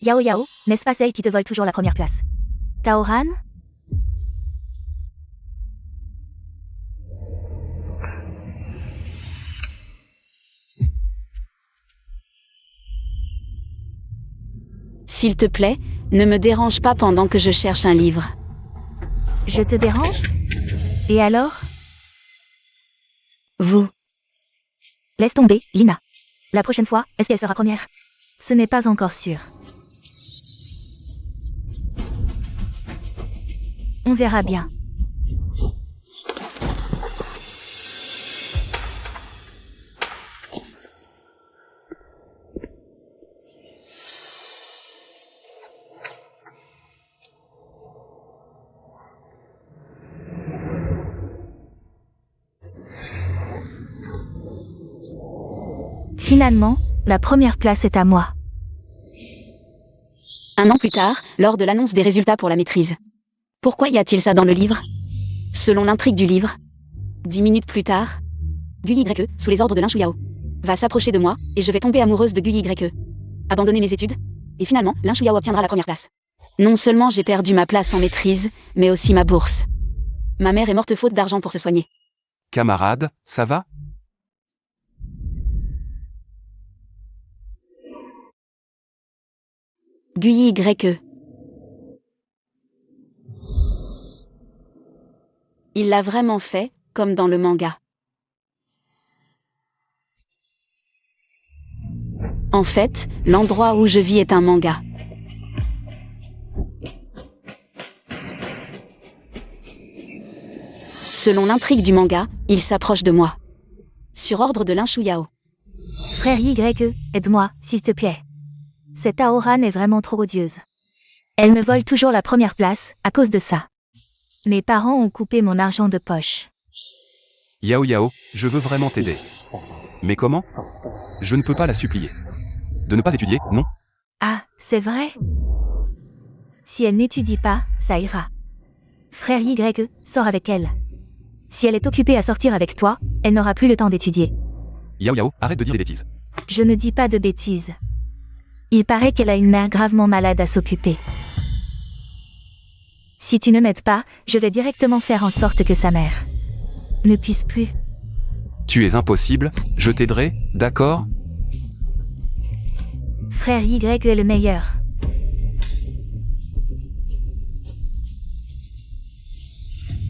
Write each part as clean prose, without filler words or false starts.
Yao Yao, n'est-ce pas celle qui te vole toujours la première place? Taoran? S'il te plaît, ne me dérange pas pendant que je cherche un livre. Je te dérange? Et alors? Vous. Laisse tomber, Lina. La prochaine fois, est-ce qu'elle sera première? Ce n'est pas encore sûr. On verra bien. Finalement, la première place est à moi. Un an plus tard, lors de l'annonce des résultats pour la maîtrise. Pourquoi y a-t-il ça dans le livre? Selon l'intrigue du livre. 10 minutes plus tard, Gu Ye, sous les ordres de Lin Shuliao, va s'approcher de moi, et je vais tomber amoureuse de Gu Ye. Abandonner mes études? Et finalement, Lin Shuliao obtiendra la première place. Non seulement j'ai perdu ma place en maîtrise, mais aussi ma bourse. Ma mère est morte faute d'argent pour se soigner. Camarade, ça va? Gu Ye. Il l'a vraiment fait, comme dans le manga. En fait, l'endroit où je vis est un manga. Selon l'intrigue du manga, il s'approche de moi. Sur ordre de Lin Shuliao. Frère Y, aide-moi, s'il te plaît. Cette Taoran est vraiment trop odieuse. Elle me vole toujours la première place, à cause de ça. Mes parents ont coupé mon argent de poche. Yao Yao, je veux vraiment t'aider. Mais comment? Je ne peux pas la supplier. De ne pas étudier, non? Ah, c'est vrai? Si elle n'étudie pas, ça ira. Frère Y, sors avec elle. Si elle est occupée à sortir avec toi, elle n'aura plus le temps d'étudier. Yao Yao, arrête de dire des bêtises. Je ne dis pas de bêtises. Il paraît qu'elle a une mère gravement malade à s'occuper. Si tu ne m'aides pas, je vais directement faire en sorte que sa mère ne puisse plus. Tu es impossible, je t'aiderai, d'accord? Frère Y est le meilleur.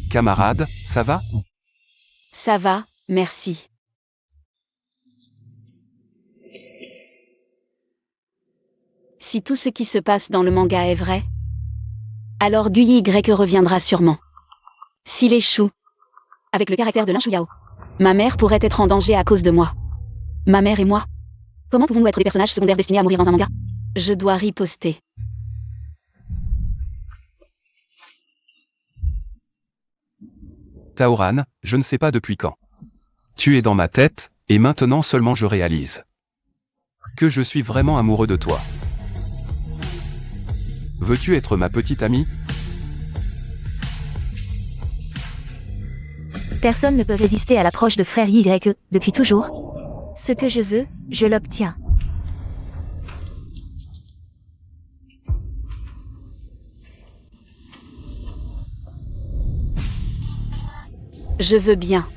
Camarade, ça va? Ça va, merci. Si tout ce qui se passe dans le manga est vrai, alors Gu Ye reviendra sûrement. S'il échoue, avec le caractère de Lin Shuliao, ma mère pourrait être en danger à cause de moi. Ma mère et moi. Comment pouvons-nous être des personnages secondaires destinés à mourir dans un manga? Je dois riposter. Taoran, je ne sais pas depuis quand. Tu es dans ma tête, et maintenant seulement je réalise que je suis vraiment amoureux de toi. Veux-tu être ma petite amie? Personne ne peut résister à l'approche de frère Y, depuis toujours. Ce que je veux, je l'obtiens. Je veux bien.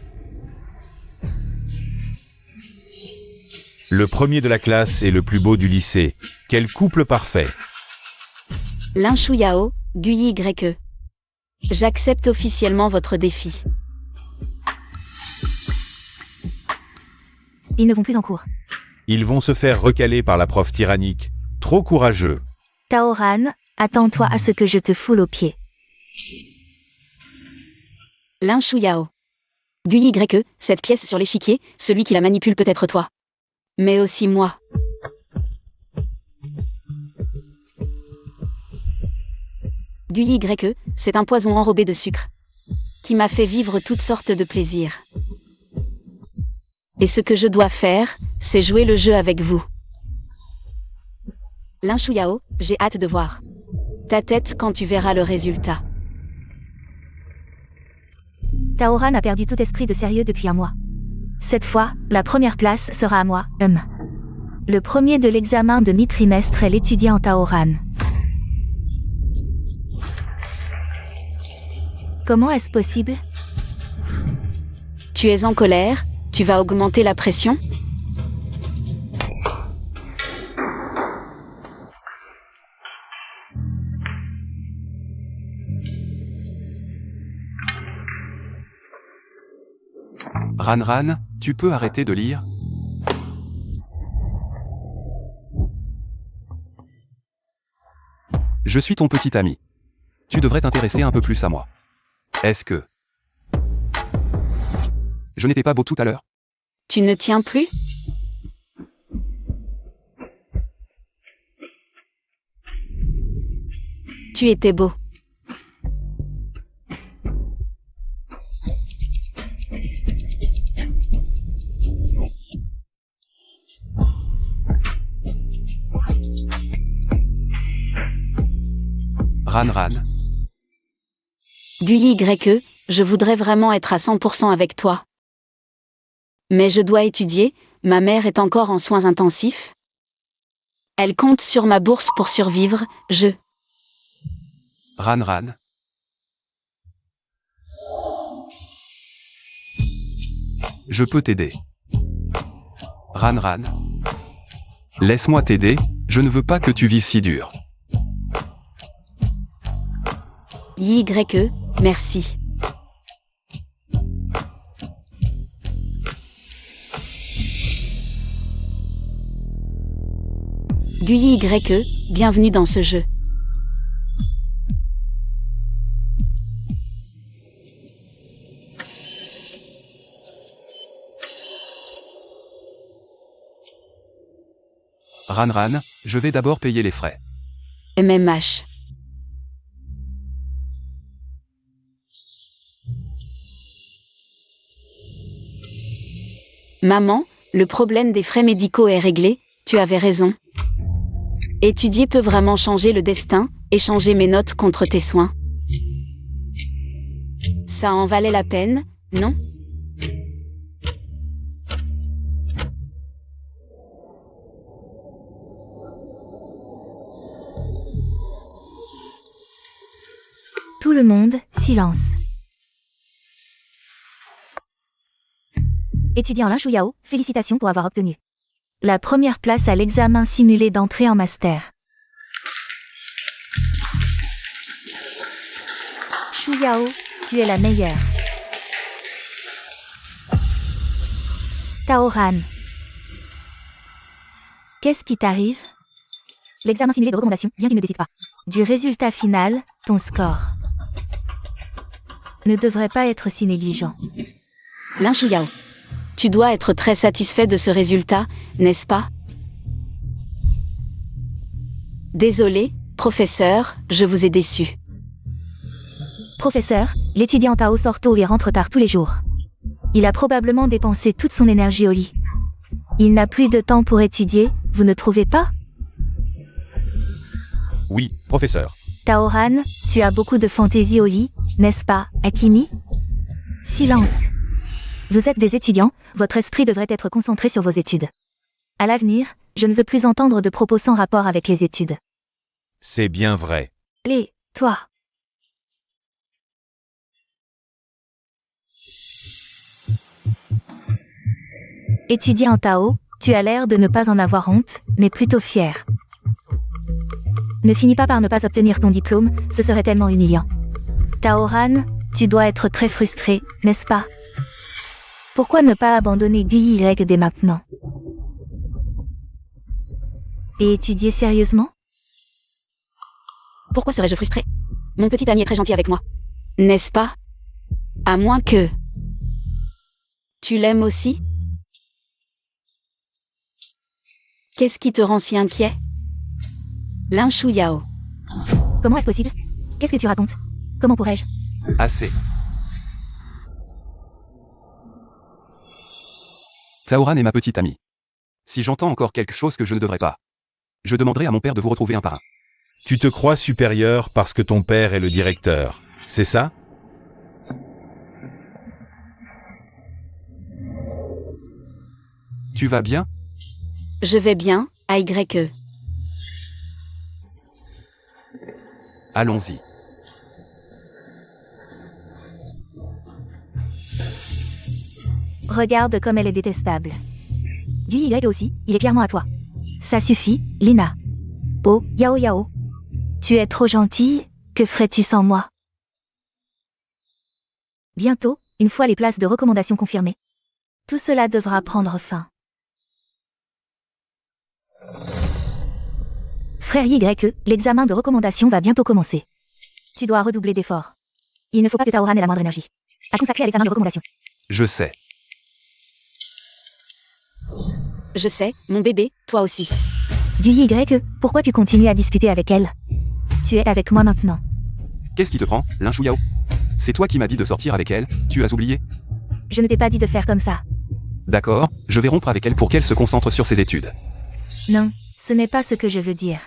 Le premier de la classe et le plus beau du lycée. Quel couple parfait. Lin Shuliao, Gu Ye. J'accepte officiellement votre défi. Ils ne vont plus en cours. Ils vont se faire recaler par la prof tyrannique. Trop courageux. Taoran, attends-toi à ce que je te foule aux pieds. Lin Shuliao. Gu Ye, cette pièce sur l'échiquier, celui qui la manipule peut être toi. Mais aussi moi. Gu Ye, c'est un poison enrobé de sucre, qui m'a fait vivre toutes sortes de plaisirs. Et ce que je dois faire, c'est jouer le jeu avec vous. Lin Shuliao, j'ai hâte de voir ta tête quand tu verras le résultat. Taoran a perdu tout esprit de sérieux depuis un mois. Cette fois, la première place sera à moi, Le premier de l'examen de mi-trimestre est l'étudiant Taoran. Comment est-ce possible? Tu es en colère? Tu vas augmenter la pression? Ran, tu peux arrêter de lire? Je suis ton petit ami. Tu devrais t'intéresser un peu plus à moi. Est-ce que... Je n'étais pas beau tout à l'heure? Tu ne tiens plus? Tu étais beau. Ran. Guy, je voudrais vraiment être à 100% avec toi. Mais je dois étudier, ma mère est encore en soins intensifs. Elle compte sur ma bourse pour survivre, Ran. Je peux t'aider. Ran. Laisse-moi t'aider, je ne veux pas que tu vives si dur. YE, merci. YE, bienvenue dans ce jeu. Ran, je vais d'abord payer les frais. MMH. Maman, le problème des frais médicaux est réglé, tu avais raison. Étudier peut vraiment changer le destin, échanger mes notes contre tes soins. Ça en valait la peine, non? Tout le monde, silence. Étudiant Lin Shuyao, félicitations pour avoir obtenu la première place à l'examen simulé d'entrée en master. Shuyao, tu es la meilleure. Taoran. Qu'est-ce qui t'arrive? L'examen simulé de recommandation, bien qu'il ne décide pas du résultat final, ton score ne devrait pas être si négligent. Lin Shuyao. Tu dois être très satisfait de ce résultat, n'est-ce pas? Désolé, professeur, je vous ai déçu. Professeur, l'étudiant Tao sort tôt et rentre tard tous les jours. Il a probablement dépensé toute son énergie au lit. Il n'a plus de temps pour étudier, vous ne trouvez pas? Oui, professeur. Taoran, tu as beaucoup de fantaisie au lit, n'est-ce pas, Akimi? Silence. Vous êtes des étudiants, votre esprit devrait être concentré sur vos études. À l'avenir, je ne veux plus entendre de propos sans rapport avec les études. C'est bien vrai. Toi. Étudiant Tao, tu as l'air de ne pas en avoir honte, mais plutôt fier. Ne finis pas par ne pas obtenir ton diplôme, ce serait tellement humiliant. Taoran, tu dois être très frustré, n'est-ce pas? Pourquoi ne pas abandonner Guy dès maintenant? Et étudier sérieusement? Pourquoi serais-je frustrée? Mon petit ami est très gentil avec moi. N'est-ce pas? À moins que... Tu l'aimes aussi? Qu'est-ce qui te rend si inquiet? Lin Shuyao. Comment est-ce possible? Qu'est-ce que tu racontes? Comment pourrais-je? Assez. Taoran est ma petite amie. Si j'entends encore quelque chose que je ne devrais pas, je demanderai à mon père de vous retrouver un par un. Tu te crois supérieur parce que ton père est le directeur, c'est ça? Tu vas bien? Je vais bien, AYE. Allons-y. Regarde comme elle est détestable. Du Y aussi, il est clairement à toi. Ça suffit, Lina. Oh, Yao Yao. Tu es trop gentille, que ferais-tu sans moi? Bientôt, une fois les places de recommandation confirmées. Tout cela devra prendre fin. Frère YE, l'examen de recommandation va bientôt commencer. Tu dois redoubler d'efforts. Il ne faut pas que Taoran ait la moindre énergie à consacrer à l'examen de recommandation. Je sais. Je sais, mon bébé, toi aussi. Du YE, pourquoi tu continues à discuter avec elle? Tu es avec moi maintenant. Qu'est-ce qui te prend, Lin Shuliao? C'est toi qui m'as dit de sortir avec elle, tu as oublié? Je ne t'ai pas dit de faire comme ça. D'accord, je vais rompre avec elle pour qu'elle se concentre sur ses études. Non, ce n'est pas ce que je veux dire.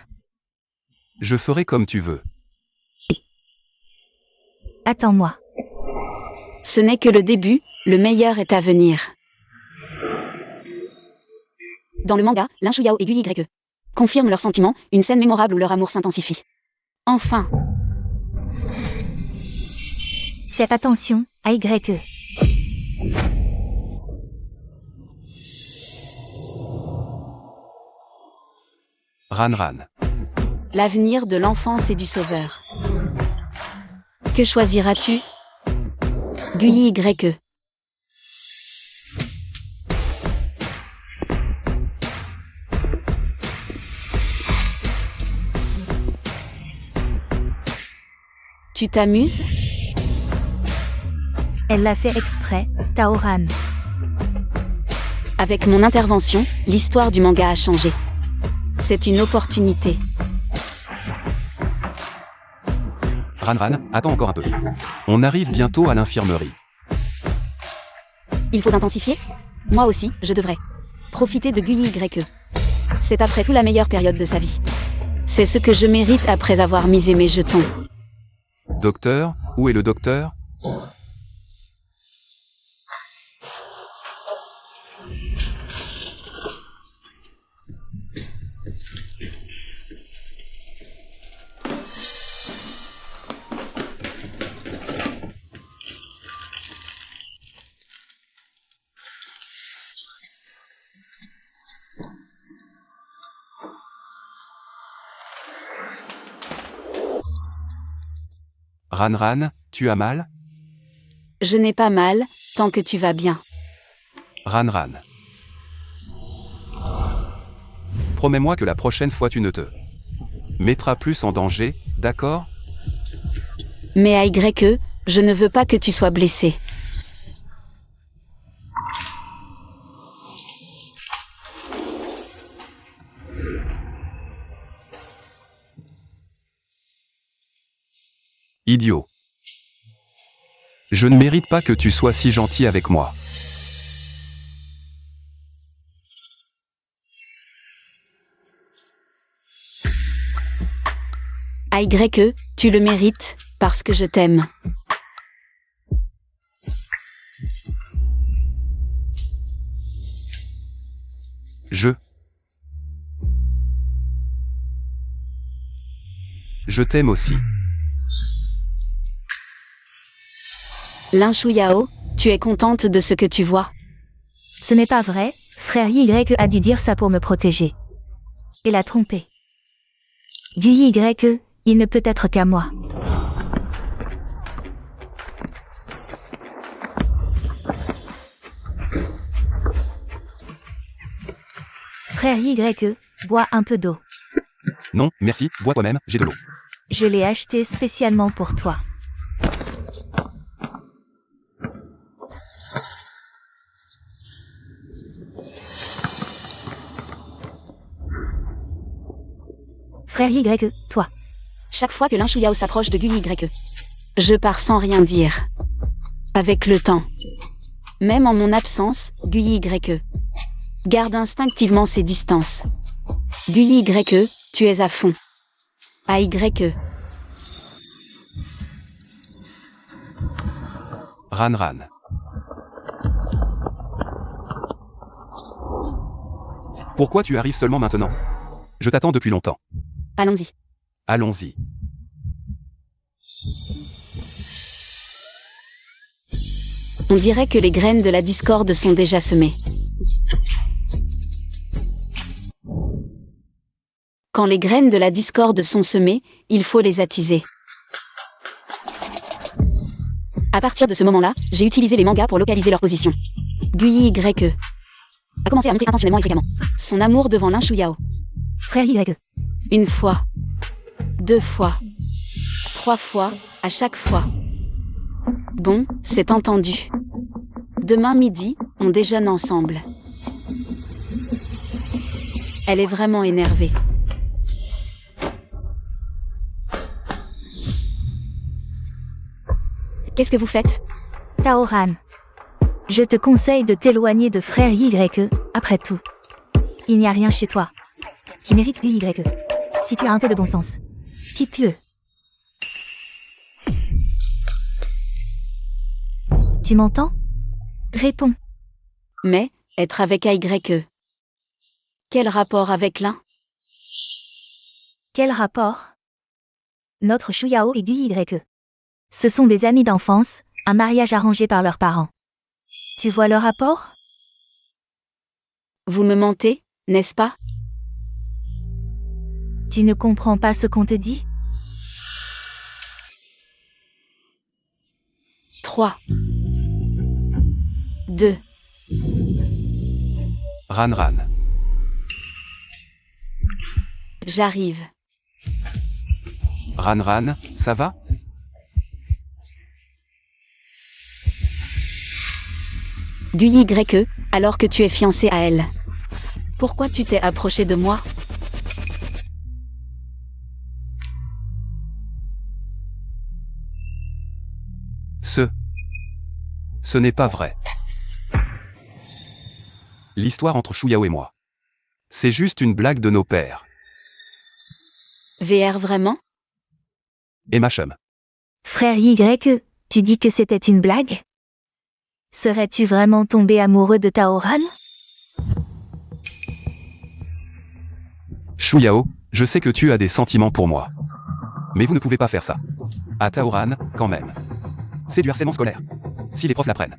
Je ferai comme tu veux. Attends-moi. Ce n'est que le début, le meilleur est à venir. Dans le manga, Lin Shuliao et YE confirment leurs sentiments, une scène mémorable où leur amour s'intensifie. Enfin. Faites attention, à YE. Ran. L'avenir de l'enfance et du sauveur. Que choisiras-tu? YE. Tu t'amuses? Elle l'a fait exprès, Taoran. Avec mon intervention, l'histoire du manga a changé. C'est une opportunité. Ran, attends encore un peu. On arrive bientôt à l'infirmerie. Il faut intensifier? Moi aussi, je devrais. Profiter de YE. C'est après tout la meilleure période de sa vie. C'est ce que je mérite après avoir misé mes jetons. Docteur, où est le docteur? Ran, tu as mal? Je n'ai pas mal, tant que tu vas bien. Ran. Promets-moi que la prochaine fois tu ne te mettras plus en danger, d'accord? Mais AYE, je ne veux pas que tu sois blessé. Idiot. Je ne mérite pas que tu sois si gentil avec moi. AYE, tu le mérites, parce que je t'aime. Je t'aime aussi. Lin Shuliao, tu es contente de ce que tu vois? Ce n'est pas vrai, frère YE a dû dire ça pour me protéger. Et l'a trompé. Du YE, il ne peut être qu'à moi. Frère YE, bois un peu d'eau. Non, merci, bois toi-même, j'ai de l'eau. Je l'ai acheté spécialement pour toi. Frère YE, toi. Chaque fois que Lin Shuliao s'approche de YE, je pars sans rien dire. Avec le temps. Même en mon absence, YE garde instinctivement ses distances. YE, tu es à fond. AYE. Ran. Pourquoi tu arrives seulement maintenant? Je t'attends depuis longtemps. Allons-y. Allons-y. On dirait que les graines de la discorde sont déjà semées. Quand les graines de la discorde sont semées, il faut les attiser. À partir de ce moment-là, j'ai utilisé les mangas pour localiser leur position. Guyi YE a commencé à montrer intentionnellement et fréquemment son amour devant Lin Shuyao. Frère YE. Une fois, 2 fois, 3 fois, à chaque fois. Bon, c'est entendu. Demain midi, on déjeune ensemble. Elle est vraiment énervée. Qu'est-ce que vous faites? Taoran. Je te conseille de t'éloigner de frère YE, après tout. Il n'y a rien chez toi qui mérite YE. Si tu as un peu de bon sens, quitte-le. Tu m'entends? Réponds. Mais, être avec AYE. Quel rapport avec l'un? Quel rapport? Notre Shuyao et YE. Ce sont des amis d'enfance, un mariage arrangé par leurs parents. Tu vois le rapport? Vous me mentez, n'est-ce pas? Tu ne comprends pas ce qu'on te dit? 3, 2, Ran. j'arrive. Ran, ça va? Guyi YE, alors que tu es fiancé à elle. Pourquoi tu t'es approché de moi? Ce n'est pas vrai. L'histoire entre Shuyao et moi. C'est juste une blague de nos pères. VR vraiment? Et ma chum. Frère YE, tu dis que c'était une blague? Serais-tu vraiment tombé amoureux de Taoran? Shuyao, je sais que tu as des sentiments pour moi. Mais vous ne pouvez pas faire ça. À Taoran, quand même. C'est du harcèlement scolaire. Si les profs l'apprennent,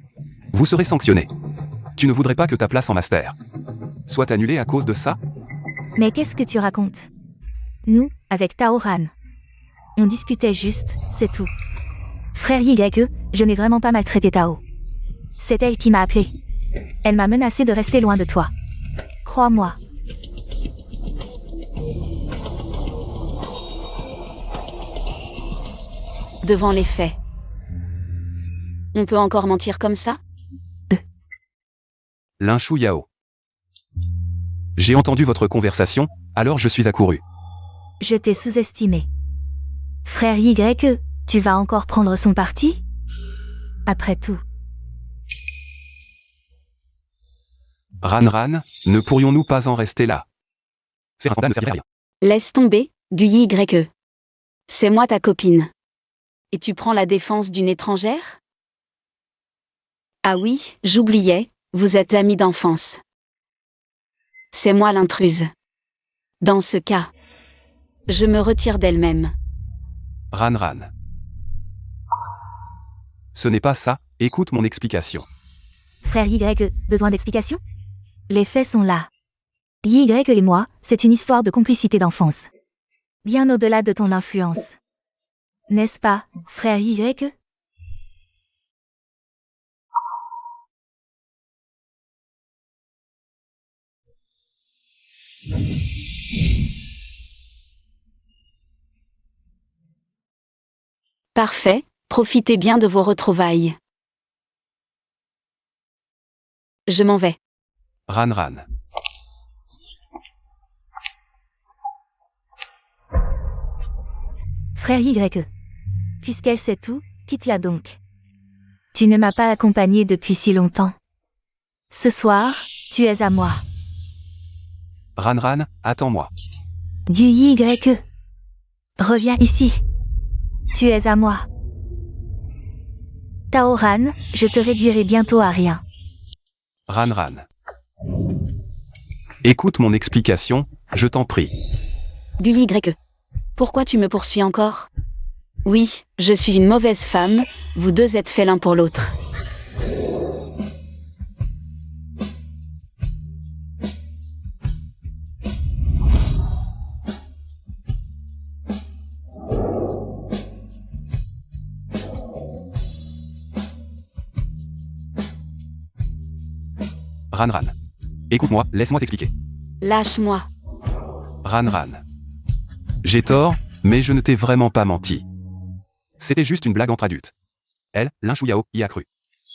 vous serez sanctionné. Tu ne voudrais pas que ta place en master soit annulée à cause de ça? Mais qu'est-ce que tu racontes? Nous, avec Taoran. On discutait juste, c'est tout. Frère YE, je n'ai vraiment pas maltraité Tao. C'est elle qui m'a appelé. Elle m'a menacé de rester loin de toi. Crois-moi. Devant les faits. On peut encore mentir comme ça? Lin Shuyao. J'ai entendu votre conversation, alors je suis accouru. Je t'ai sous-estimé. Frère YE, tu vas encore prendre son parti? Après tout. Ran, ne pourrions-nous pas en rester là? Faire un scandale ne servirait à rien. Laisse tomber, Guyi YE. C'est moi ta copine. Et tu prends la défense d'une étrangère? Ah oui, j'oubliais, vous êtes amis d'enfance. C'est moi l'intruse. Dans ce cas, je me retire d'elle-même. Ran. Ce n'est pas ça, écoute mon explication. Frère YE, besoin d'explication? Les faits sont là. YE et moi, c'est une histoire de complicité d'enfance. Bien au-delà de ton influence. N'est-ce pas, frère YE? Parfait, profitez bien de vos retrouvailles. Je m'en vais. Ran. Frère YE. Puisqu'elle sait tout, quitte-la donc. Tu ne m'as pas accompagné depuis si longtemps. Ce soir, tu es à moi. Ran, attends-moi. Guyi YE. Reviens ici. Tu es à moi. Taoran, je te réduirai bientôt à rien. Ran. Écoute mon explication, je t'en prie. Guyi. Pourquoi tu me poursuis encore? Oui, je suis une mauvaise femme, vous deux êtes faits l'un pour l'autre. Ran. Écoute-moi, laisse-moi t'expliquer. Lâche-moi. Ran. J'ai tort, mais je ne t'ai vraiment pas menti. C'était juste une blague entre adultes. Elle, Lin Shuya, y a cru.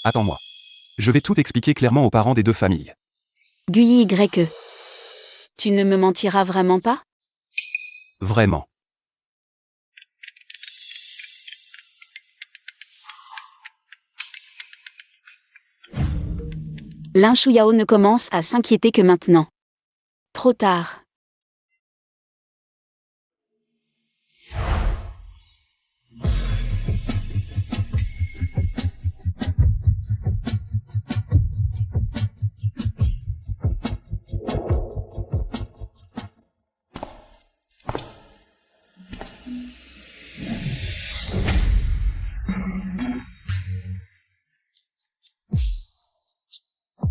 Attends-moi. Je vais tout expliquer clairement aux parents des deux familles. Guyi. Tu ne me mentiras vraiment pas? Vraiment. Lin Shuyao ne commence à s'inquiéter que maintenant. Trop tard.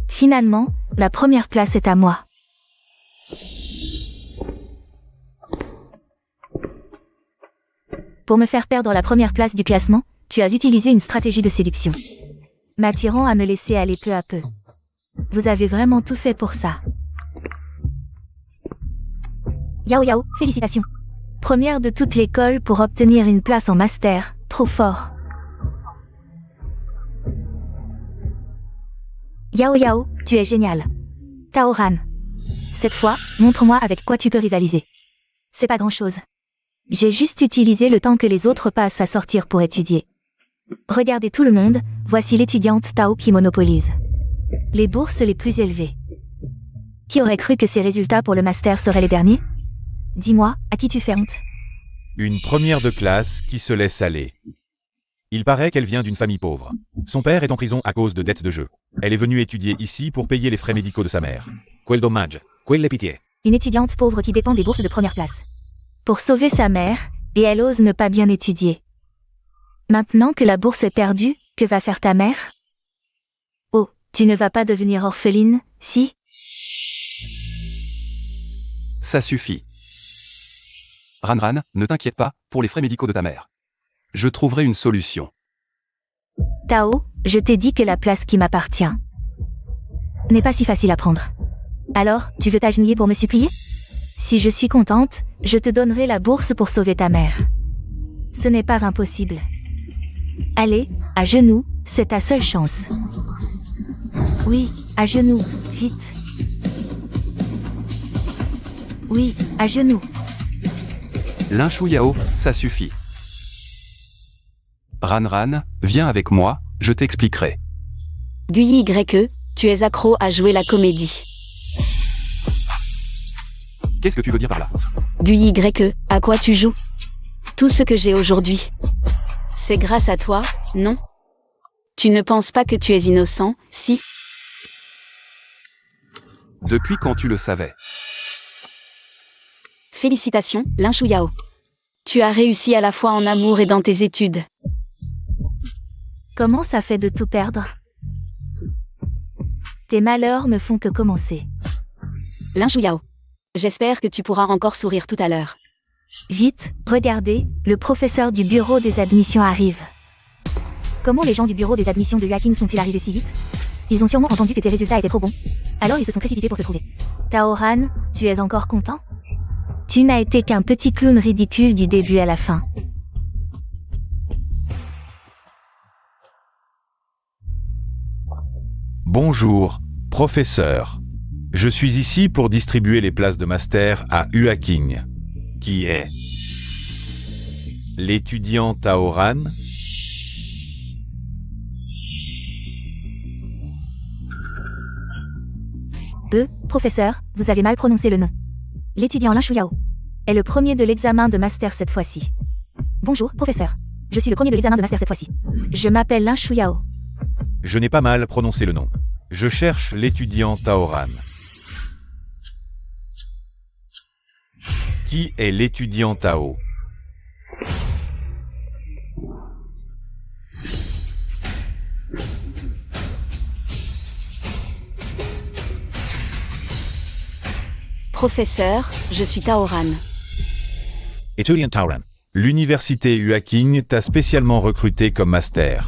Finalement, la première place est à moi. Pour me faire perdre la première place du classement, tu as utilisé une stratégie de séduction, m'attirant à me laisser aller peu à peu. Vous avez vraiment tout fait pour ça. Yao, félicitations. Première de toute l'école pour obtenir une place en master, trop fort. Yao, tu es génial. Taoran. Cette fois, montre-moi avec quoi tu peux rivaliser. C'est pas grand-chose. J'ai juste utilisé le temps que les autres passent à sortir pour étudier. Regardez tout le monde, voici l'étudiante Tao qui monopolise les bourses les plus élevées. Qui aurait cru que ces résultats pour le master seraient les derniers? Dis-moi, à qui tu fais honte? Une première de classe qui se laisse aller. Il paraît qu'elle vient d'une famille pauvre. Son père est en prison à cause de dettes de jeu. Elle est venue étudier ici pour payer les frais médicaux de sa mère. Quel dommage, quelle pitié. Une étudiante pauvre qui dépend des bourses de première classe. Pour sauver sa mère, et elle ose ne pas bien étudier. Maintenant que la bourse est perdue, que va faire ta mère? Oh, tu ne vas pas devenir orpheline, si? Ça suffit. Ran, ne t'inquiète pas, pour les frais médicaux de ta mère. Je trouverai une solution. Tao, je t'ai dit que la place qui m'appartient n'est pas si facile à prendre. Alors, tu veux t'agenouiller pour me supplier? Si je suis contente, je te donnerai la bourse pour sauver ta mère. Ce n'est pas impossible. Allez, à genoux, c'est ta seule chance. Oui, à genoux, vite. Oui, à genoux. Lin Shuyao, ça suffit. Ran, viens avec moi, je t'expliquerai. Guyi. Tu es accro à jouer la comédie. Qu'est-ce que tu veux dire par là? Guyi. À quoi tu joues? Tout ce que j'ai aujourd'hui. C'est grâce à toi, non? Tu ne penses pas que tu es innocent, si? Depuis quand tu le savais? Félicitations, Lin Shuyao. Tu as réussi à la fois en amour et dans tes études. Comment ça fait de tout perdre? Tes malheurs ne font que commencer. Lin Shuyao. J'espère que tu pourras encore sourire tout à l'heure. Vite, regardez, le professeur du bureau des admissions arrive. Comment les gens du bureau des admissions de Yuaking sont-ils arrivés si vite? Ils ont sûrement entendu que tes résultats étaient trop bons. Alors ils se sont précipités pour te trouver. Taoran, tu es encore content? Tu n'as été qu'un petit clown ridicule du début à la fin. Bonjour, professeur. Je suis ici pour distribuer les places de master à Yuaking, qui est l'étudiant Taoran. Professeur, vous avez mal prononcé le nom. L'étudiant Lin Shuyao est le premier de l'examen de master cette fois-ci. Bonjour, professeur. Je suis le premier de l'examen de master cette fois-ci. Je m'appelle Lin Shuyao. Je n'ai pas mal prononcé le nom. Je cherche l'étudiant Taoran. Qui est l'étudiant Tao? Professeur, je suis Taoran. Étudiant Taoran. L'université Huaqing t'a spécialement recruté comme master.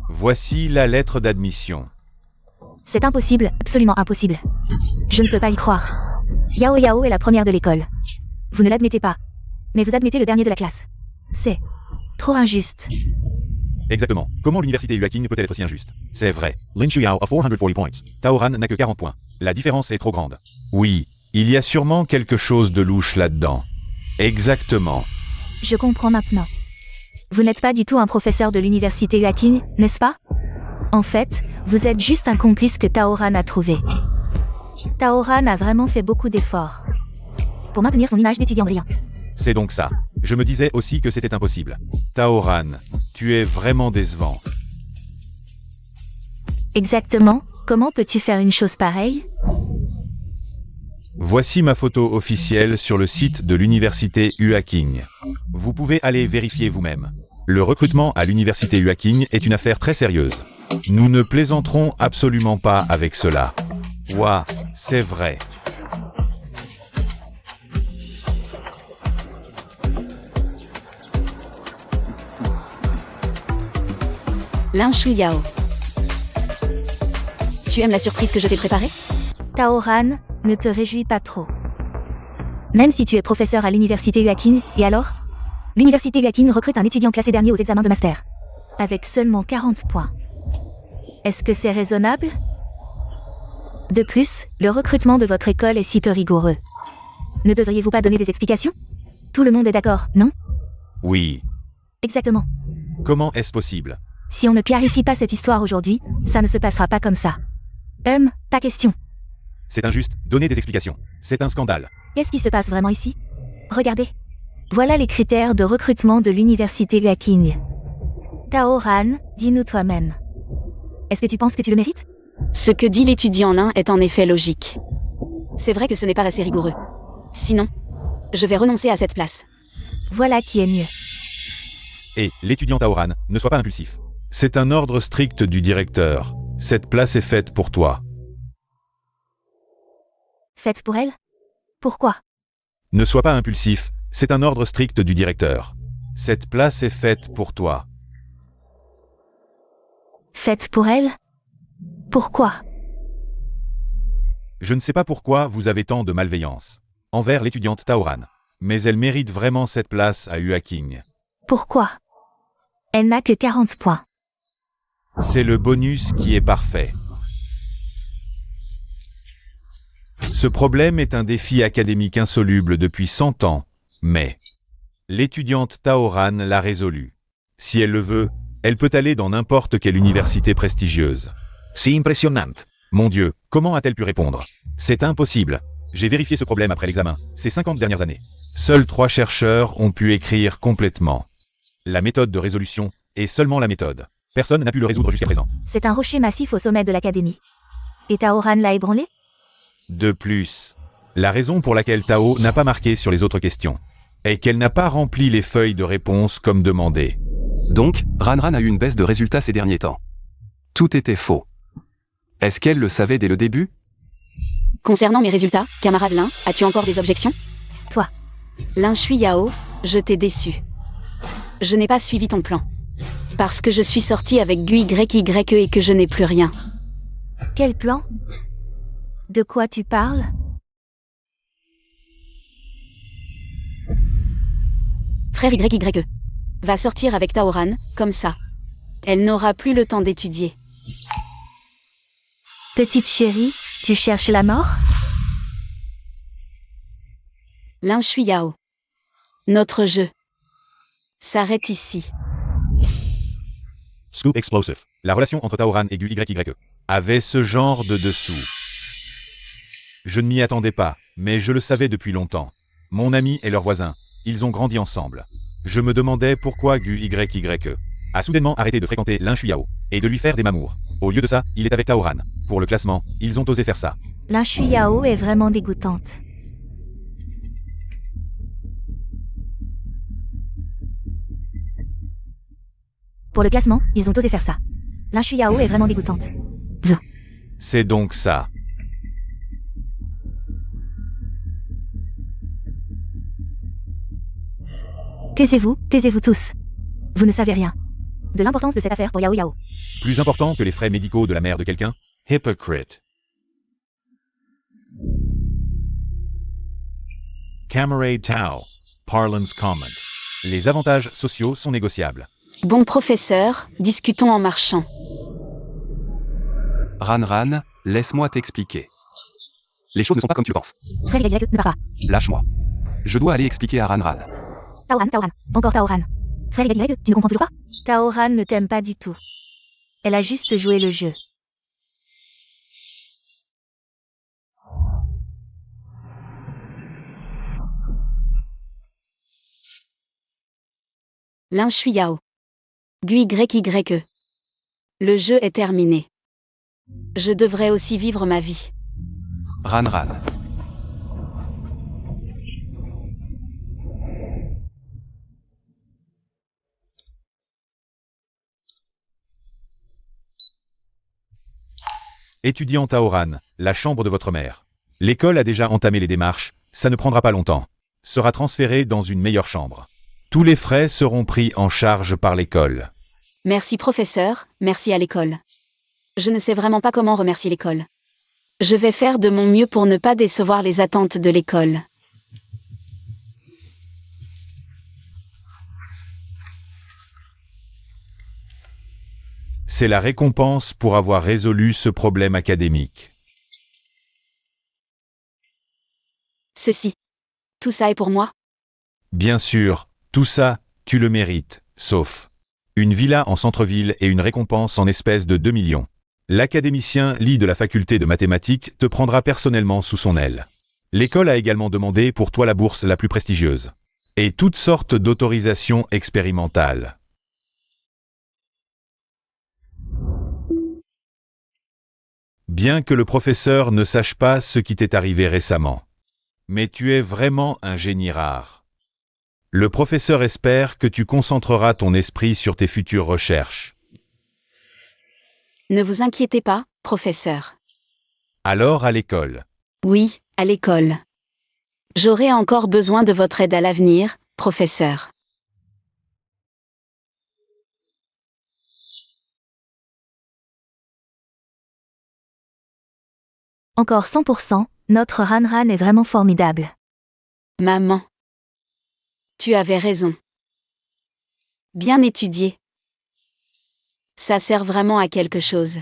Voici la lettre d'admission. C'est impossible, absolument impossible. Je ne peux pas y croire. Yao Yao est la première de l'école. Vous ne l'admettez pas. Mais vous admettez le dernier de la classe. C'est trop injuste. Exactement. Comment l'université Huaqing peut-elle être aussi injuste? C'est vrai. Lin Chuyao a 440 points. Taoran n'a que 40 points. La différence est trop grande. Oui, il y a sûrement quelque chose de louche là-dedans. Exactement. Je comprends maintenant. Vous n'êtes pas du tout un professeur de l'université Huaqing, n'est-ce pas? En fait, vous êtes juste un complice que Taoran a trouvé. Taoran a vraiment fait beaucoup d'efforts pour maintenir son image d'étudiant brillant. C'est donc ça. Je me disais aussi que c'était impossible. Taoran, tu es vraiment décevant. Exactement. Comment peux-tu faire une chose pareille? Voici ma photo officielle sur le site de l'université Huaqing. Vous pouvez aller vérifier vous-même. Le recrutement à l'université Huaqing est une affaire très sérieuse. Nous ne plaisanterons absolument pas avec cela. Ouah, c'est vrai. Lin Chuyao. Tu aimes la surprise que je t'ai préparée? Taoran, ne te réjouis pas trop. Même si tu es professeur à l'université Huaqing, et alors? L'université Huaqing recrute un étudiant classé dernier aux examens de master. Avec seulement 40 points. Est-ce que c'est raisonnable? De plus, le recrutement de votre école est si peu rigoureux. Ne devriez-vous pas donner des explications? Tout le monde est d'accord, non? Oui. Exactement. Comment est-ce possible? Si on ne clarifie pas cette histoire aujourd'hui, ça ne se passera pas comme ça. Pas question. C'est injuste, donnez des explications. C'est un scandale. Qu'est-ce qui se passe vraiment ici? Regardez. Voilà les critères de recrutement de l'université Huaqing. Taoran, dis-nous toi-même. Est-ce que tu penses que tu le mérites? Ce que dit l'étudiant Lin est en effet logique. C'est vrai que ce n'est pas assez rigoureux. Sinon, je vais renoncer à cette place. Voilà qui est mieux. Et, l'étudiant Taoran, ne sois pas impulsif. C'est un ordre strict du directeur. Cette place est faite pour toi. Faites pour elle? Pourquoi? Ne sois pas impulsif, c'est un ordre strict du directeur. Cette place est faite pour toi. Faites pour elle? Pourquoi? Je ne sais pas pourquoi vous avez tant de malveillance envers l'étudiante Taoran, mais elle mérite vraiment cette place à Huaqing. Pourquoi? Elle n'a que 40 points. C'est le bonus qui est parfait. Ce problème est un défi académique insoluble depuis 100 ans, mais l'étudiante Taoran l'a résolu. Si elle le veut, elle peut aller dans n'importe quelle université prestigieuse. C'est impressionnant. Mon Dieu, comment a-t-elle pu répondre? C'est impossible. J'ai vérifié ce problème après l'examen, ces 50 dernières années. Seuls 3 chercheurs ont pu écrire complètement. La méthode de résolution est seulement la méthode. Personne n'a pu le résoudre jusqu'à présent. C'est un rocher massif au sommet de l'académie. Et Taoran l'a ébranlé? De plus, la raison pour laquelle Tao n'a pas marqué sur les autres questions est qu'elle n'a pas rempli les feuilles de réponse comme demandé. Donc, Ranran a eu une baisse de résultats ces derniers temps. Tout était faux. Est-ce qu'elle le savait dès le début? Concernant mes résultats, camarade Lin, as-tu encore des objections? Toi. Lin Chuyao, je t'ai déçu. Je n'ai pas suivi ton plan. Parce que je suis sortie avec GUYE et que je n'ai plus rien. Quel plan? De quoi tu parles? Frère YYE. Va sortir avec Taoran, comme ça. Elle n'aura plus le temps d'étudier. Petite chérie, tu cherches la mort? Lin Chuyao. Notre jeu s'arrête ici. Scoop Explosive. La relation entre Taoran et GUYE avait ce genre de dessous. Je ne m'y attendais pas, mais je le savais depuis longtemps. Mon ami et leur voisin, ils ont grandi ensemble. Je me demandais pourquoi GUYE. a soudainement arrêté de fréquenter Lin Shuiao et de lui faire des mamours. Au lieu de ça, il est avec Tao Han. Pour le classement, ils ont osé faire ça. Lin Shuiao est vraiment dégoûtante. Pour le classement, ils ont osé faire ça. Lin Shuiao est vraiment dégoûtante. C'est donc ça. Taisez-vous tous. Vous ne savez rien de l'importance de cette affaire pour Yao Yao. Plus important que les frais médicaux de la mère de quelqu'un? Hypocrite. Camarade Tao. Parlance comment. Les avantages sociaux sont négociables. Bon professeur, discutons en marchant. Ran, laisse-moi t'expliquer. Les choses ne sont pas comme tu penses. Frère Y, ne pars pas. Lâche-moi. Je dois aller expliquer à Ran. Tao Han. Encore Tao Han. Frère Y, tu ne comprends toujours pas? Tao Han ne t'aime pas du tout. Elle a juste joué le jeu. Lin Shuiao. GUYYE. Le jeu est terminé. Je devrais aussi vivre ma vie. Ran. Étudiant Tao Han, la chambre de votre mère. L'école a déjà entamé les démarches, ça ne prendra pas longtemps. Sera transféré dans une meilleure chambre. Tous les frais seront pris en charge par l'école. Merci professeur, merci à l'école. Je ne sais vraiment pas comment remercier l'école. Je vais faire de mon mieux pour ne pas décevoir les attentes de l'école. C'est la récompense pour avoir résolu ce problème académique. Ceci. Tout ça est pour moi? Bien sûr, tout ça, tu le mérites, sauf une villa en centre-ville et une récompense en espèces de 2 millions. L'académicien Li de la faculté de mathématiques te prendra personnellement sous son aile. L'école a également demandé pour toi la bourse la plus prestigieuse. Et toutes sortes d'autorisations expérimentales. Bien que le professeur ne sache pas ce qui t'est arrivé récemment. Mais tu es vraiment un génie rare. Le professeur espère que tu concentreras ton esprit sur tes futures recherches. Ne vous inquiétez pas, professeur. Alors à l'école. Oui, à l'école. J'aurai encore besoin de votre aide à l'avenir, professeur. Encore 100%, notre Ran est vraiment formidable. Maman. Tu avais raison. Bien étudié. Ça sert vraiment à quelque chose.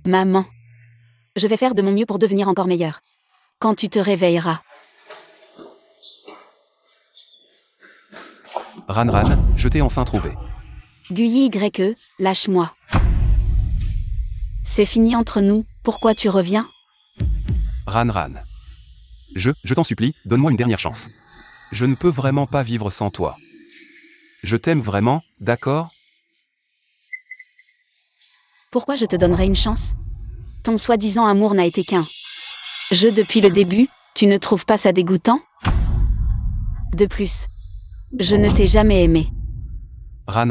Maman. Je vais faire de mon mieux pour devenir encore meilleure. Quand tu te réveilleras. Ran, je t'ai enfin trouvé. GUYYE, lâche-moi. C'est fini entre nous, pourquoi tu reviens? Ran. Je t'en supplie, donne-moi une dernière chance. Je ne peux vraiment pas vivre sans toi. Je t'aime vraiment, d'accord? Pourquoi je te donnerais une chance? Ton soi-disant amour n'a été qu'un jeu depuis le début, tu ne trouves pas ça dégoûtant? De plus, je ne t'ai jamais aimé. Ran.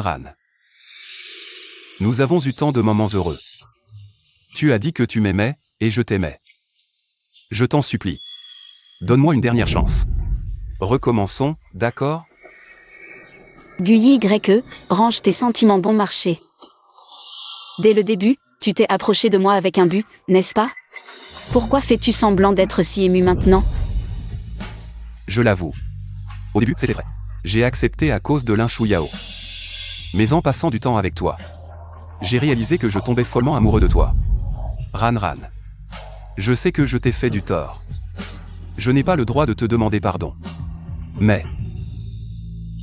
Nous avons eu tant de moments heureux. Tu as dit que tu m'aimais, et je t'aimais. Je t'en supplie. Donne-moi une dernière chance. Recommençons, d'accord? GUYYE, range tes sentiments bon marché. Dès le début, tu t'es approché de moi avec un but, n'est-ce pas? Pourquoi fais-tu semblant d'être si ému maintenant? Je l'avoue. Au début, c'était vrai. J'ai accepté à cause de Lin Shuiao. Mais en passant du temps avec toi, j'ai réalisé que je tombais follement amoureux de toi. Ran. Je sais que je t'ai fait du tort. Je n'ai pas le droit de te demander pardon. Mais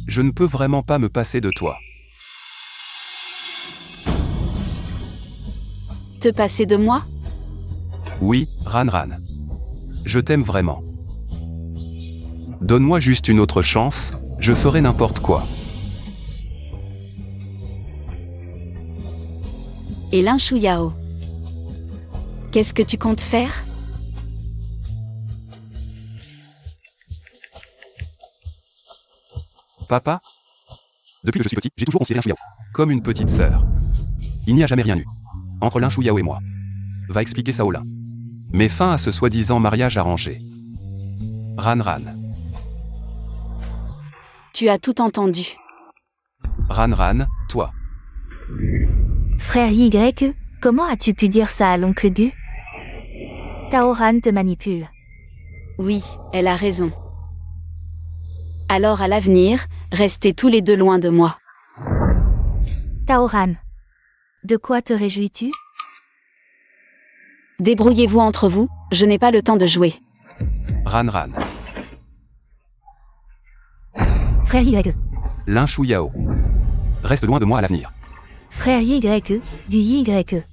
je ne peux vraiment pas me passer de toi. Te passer de moi? Oui, Ran. Je t'aime vraiment. Donne-moi juste une autre chance, je ferai n'importe quoi. Et Lin Shuyao. Qu'est-ce que tu comptes faire? Papa? Depuis que je suis petit, j'ai toujours considéré Lin Shuyao comme une petite sœur. Il n'y a jamais rien eu entre Lin Shuyao et moi. Va expliquer ça au Lin. Mets fin à ce soi-disant mariage arrangé. Ran Ran. Tu as tout entendu. Ran Ran, toi. Frère Y, comment as-tu pu dire ça à l'oncle Gu? Taoran te manipule. Oui, elle a raison. Alors à l'avenir, restez tous les deux loin de moi. Taoran. De quoi te réjouis-tu? Débrouillez-vous entre vous, je n'ai pas le temps de jouer. Ran Ran. Frère Y. Lin Shuyao. Reste loin de moi à l'avenir. Frère Y, du Y.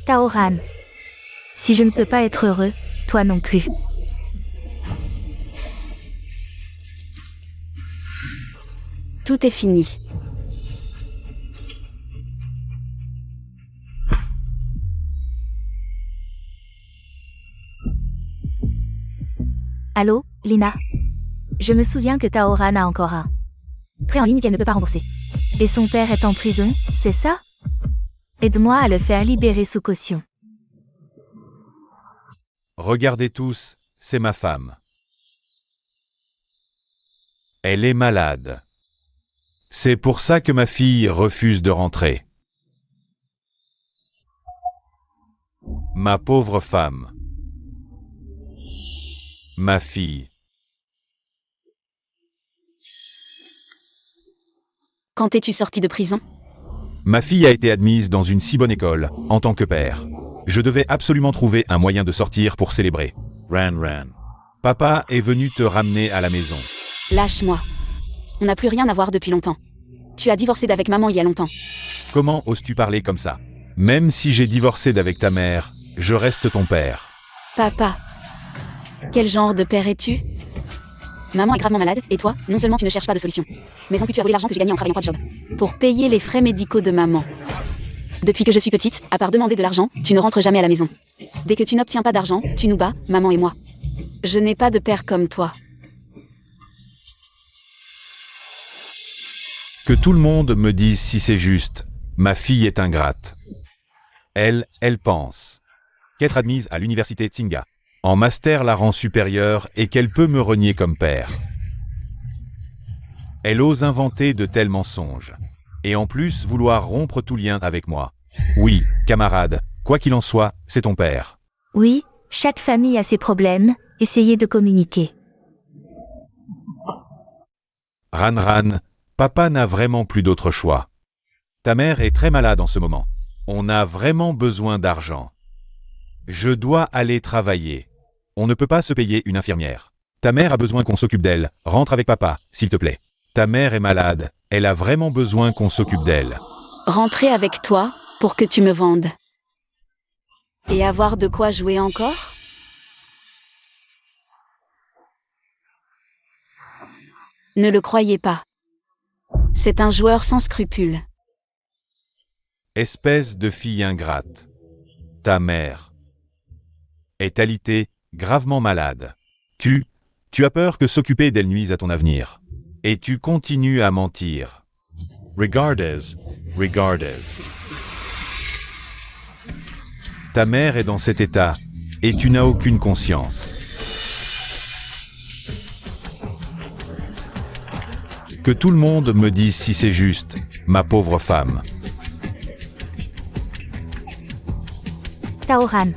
Taoran. Si je ne peux pas être heureux, toi non plus. Tout est fini. Allô, Lina? Je me souviens que Taoran a encore un prêt en ligne qu'elle ne peut pas rembourser. Et son père est en prison, c'est ça? Aide-moi à le faire libérer sous caution. Regardez tous, c'est ma femme. Elle est malade. C'est pour ça que ma fille refuse de rentrer. Ma pauvre femme. Ma fille. Quand es-tu sorti de prison? Ma fille a été admise dans une si bonne école, en tant que père. Je devais absolument trouver un moyen de sortir pour célébrer. Ran Ran. Papa est venu te ramener à la maison. Lâche-moi. On n'a plus rien à voir depuis longtemps. Tu as divorcé d'avec maman il y a longtemps. Comment oses-tu parler comme ça? Même si j'ai divorcé d'avec ta mère, je reste ton père. Papa. Quel genre de père es-tu? Maman est gravement malade, et toi, non seulement tu ne cherches pas de solution, mais en plus tu as volé l'argent que j'ai gagné en travaillant 3 jobs. Pour payer les frais médicaux de maman. Depuis que je suis petite, à part demander de l'argent, tu ne rentres jamais à la maison. Dès que tu n'obtiens pas d'argent, tu nous bats, maman et moi. Je n'ai pas de père comme toi. Que tout le monde me dise si c'est juste. Ma fille est ingrate. Elle pense qu'être admise à l'université Tsinga en master la rend supérieure et qu'elle peut me renier comme père. Elle ose inventer de tels mensonges. Et en plus vouloir rompre tout lien avec moi. Oui, camarade, quoi qu'il en soit, c'est ton père. Oui, chaque famille a ses problèmes, essayez de communiquer. Ran Ran, papa n'a vraiment plus d'autre choix. Ta mère est très malade en ce moment. On a vraiment besoin d'argent. Je dois aller travailler. On ne peut pas se payer une infirmière. Ta mère a besoin qu'on s'occupe d'elle. Rentre avec papa, s'il te plaît. Ta mère est malade. Elle a vraiment besoin qu'on s'occupe d'elle. Rentrer avec toi, pour que tu me vendes. Et avoir de quoi jouer encore? Ne le croyez pas. C'est un joueur sans scrupules. Espèce de fille ingrate. Ta mère est alitée, gravement malade. Tu as peur que s'occuper d'elle nuise à ton avenir. Et tu continues à mentir. Regardez. Ta mère est dans cet état, et tu n'as aucune conscience. Que tout le monde me dise si c'est juste, ma pauvre femme. Taoran.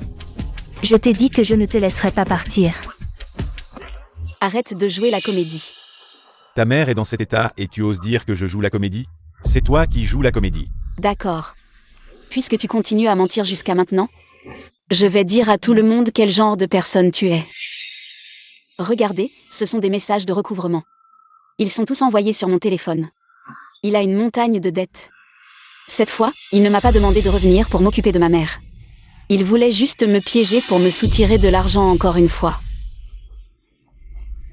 Je t'ai dit que je ne te laisserai pas partir. Arrête de jouer la comédie. Ta mère est dans cet état et tu oses dire que je joue la comédie? C'est toi qui joues la comédie. D'accord. Puisque tu continues à mentir jusqu'à maintenant, je vais dire à tout le monde quel genre de personne tu es. Regardez, ce sont des messages de recouvrement. Ils sont tous envoyés sur mon téléphone. Il a une montagne de dettes. Cette fois, il ne m'a pas demandé de revenir pour m'occuper de ma mère. Il voulait juste me piéger pour me soutirer de l'argent encore une fois.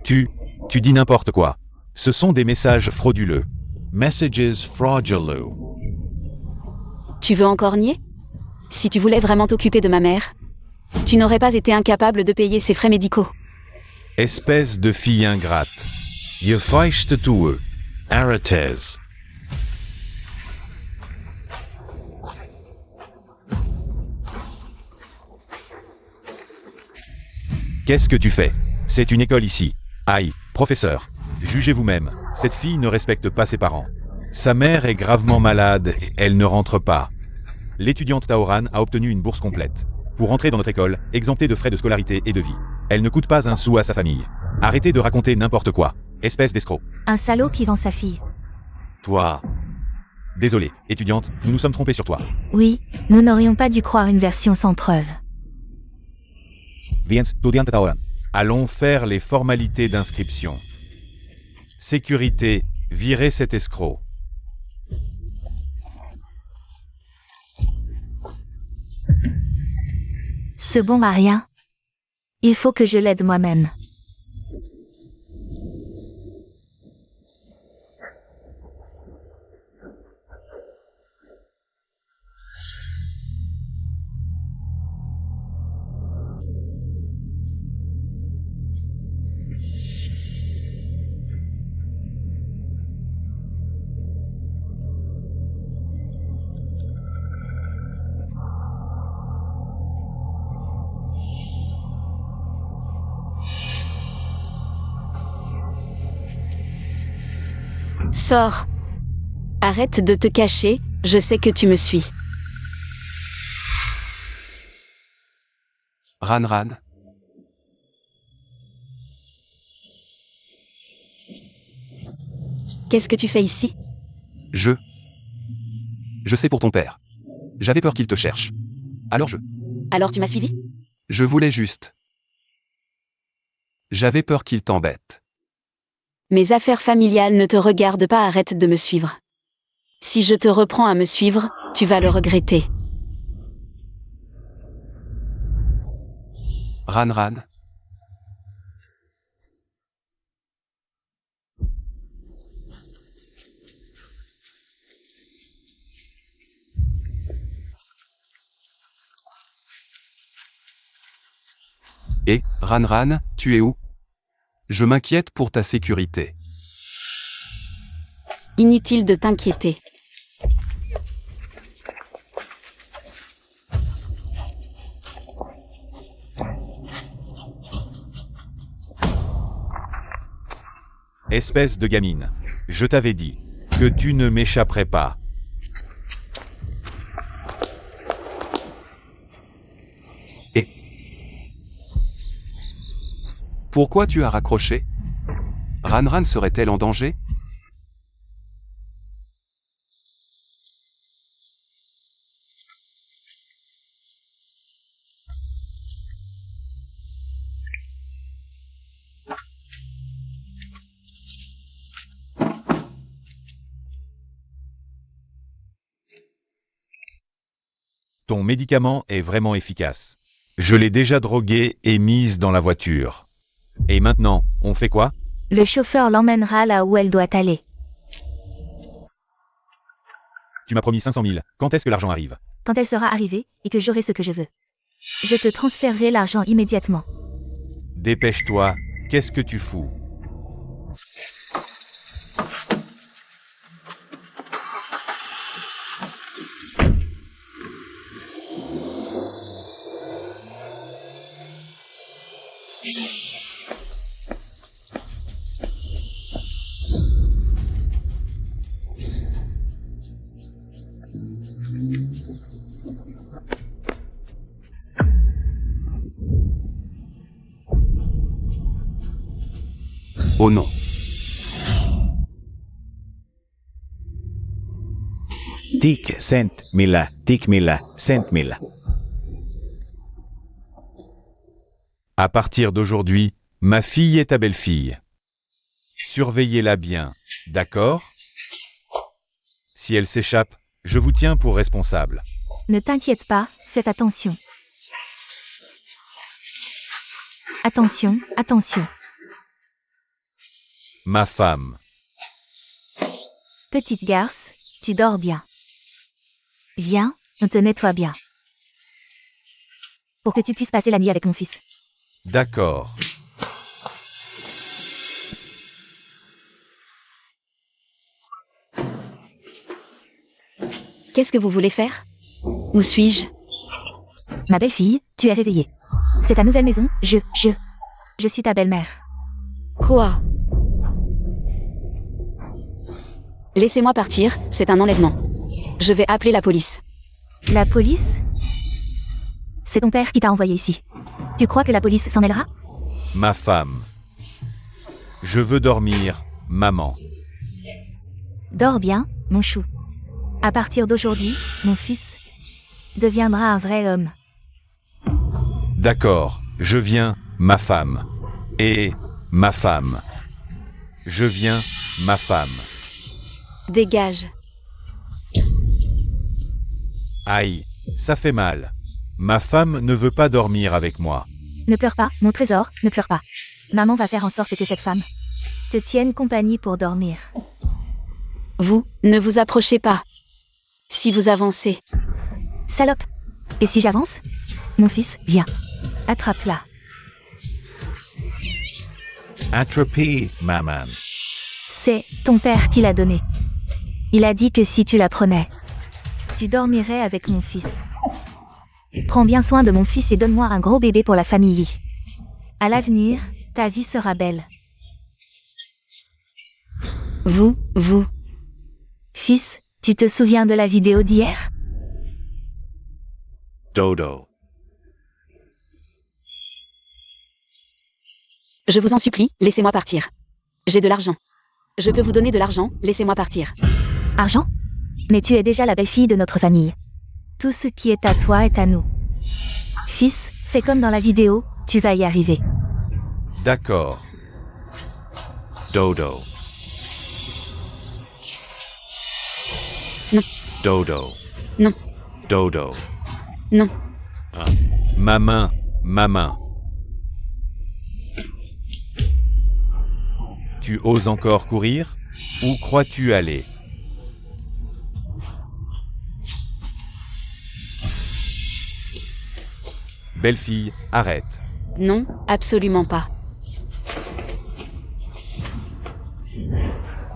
Tu dis n'importe quoi. Ce sont des messages frauduleux. Messages frauduleux. Tu veux encore nier? Si tu voulais vraiment t'occuper de ma mère, tu n'aurais pas été incapable de payer ses frais médicaux. Espèce de fille ingrate. Je feiste tue. Arates. Qu'est-ce que tu fais? C'est une école ici. Aïe, professeur. Jugez vous-même. Cette fille ne respecte pas ses parents. Sa mère est gravement malade et elle ne rentre pas. L'étudiante Taoran a obtenu une bourse complète. Pour entrer dans notre école, exemptée de frais de scolarité et de vie. Elle ne coûte pas un sou à sa famille. Arrêtez de raconter n'importe quoi. Espèce d'escroc. Un salaud qui vend sa fille. Toi. Désolé, étudiante, nous nous sommes trompés sur toi. Oui, nous n'aurions pas dû croire une version sans preuve. Viens, estudiante Taoran. Allons faire les formalités d'inscription. Sécurité, virez cet escroc. Ce bon à rien. Il faut que je l'aide moi-même. Sors. Arrête de te cacher, je sais que tu me suis. Ran. Qu'est-ce que tu fais ici? Je sais pour ton père. J'avais peur qu'il te cherche. Alors Alors tu m'as suivi? Je voulais juste. J'avais peur qu'il t'embête. Mes affaires familiales ne te regardent pas, arrête de me suivre. Si je te reprends à me suivre, tu vas le regretter. Ran. Et, Ran, tu es où? Je m'inquiète pour ta sécurité. Inutile de t'inquiéter. Espèce de gamine. Je t'avais dit que tu ne m'échapperais pas. Et pourquoi tu as raccroché? Ran serait-elle en danger? Ton médicament est vraiment efficace. Je l'ai déjà droguée et mise dans la voiture. Et maintenant, on fait quoi? Le chauffeur l'emmènera là où elle doit aller. Tu m'as promis 500 000. Quand est-ce que l'argent arrive? Quand elle sera arrivée, et que j'aurai ce que je veux. Je te transférerai l'argent immédiatement. Dépêche-toi. Qu'est-ce que tu fous? Oh non. Tik millä. À partir d'aujourd'hui, ma fille est ta belle-fille. Surveillez-la bien, d'accord? Si elle s'échappe, je vous tiens pour responsable. Ne t'inquiète pas, faites attention. Attention. ma femme. Petite garce, tu dors bien. Viens, on te nettoie bien. Pour que tu puisses passer la nuit avec mon fils. D'accord. Qu'est-ce que vous voulez faire? Où suis-je? Ma belle-fille, tu es réveillée. C'est ta nouvelle maison, je suis ta belle-mère. Quoi? Laissez-moi partir, c'est un enlèvement. Je vais appeler la police. La police? C'est ton père qui t'a envoyé ici. Tu crois que la police s'en mêlera? Ma femme. Je veux dormir, maman. Dors bien, mon chou. À partir d'aujourd'hui, mon fils deviendra un vrai homme. D'accord, je viens, ma femme. Et ma femme. Je viens, ma femme. Dégage. Aïe, ça fait mal. Ma femme ne veut pas dormir avec moi. Ne pleure pas, mon trésor, ne pleure pas. Maman va faire en sorte que cette femme te tienne compagnie pour dormir. Vous, ne vous approchez pas. Si vous avancez. Salope! Et si j'avance? Mon fils, viens. Attrape-la. Atropie, maman. C'est ton père qui l'a donnée. Il a dit que si tu la prenais, tu dormirais avec mon fils. Prends bien soin de mon fils et donne-moi un gros bébé pour la famille. À l'avenir, ta vie sera belle. Vous. Fils, tu te souviens de la vidéo d'hier? Dodo. Je vous en supplie, laissez-moi partir. J'ai de l'argent. Je peux vous donner de l'argent, laissez-moi partir. Argent? Mais tu es déjà la belle-fille de notre famille. Tout ce qui est à toi est à nous. Fils, fais comme dans la vidéo, tu vas y arriver. D'accord. Dodo. Non. Dodo. Non. Dodo. Non. Ma main, ma main. Tu oses encore courir? Où crois-tu aller? Belle-fille, arrête. Non, absolument pas.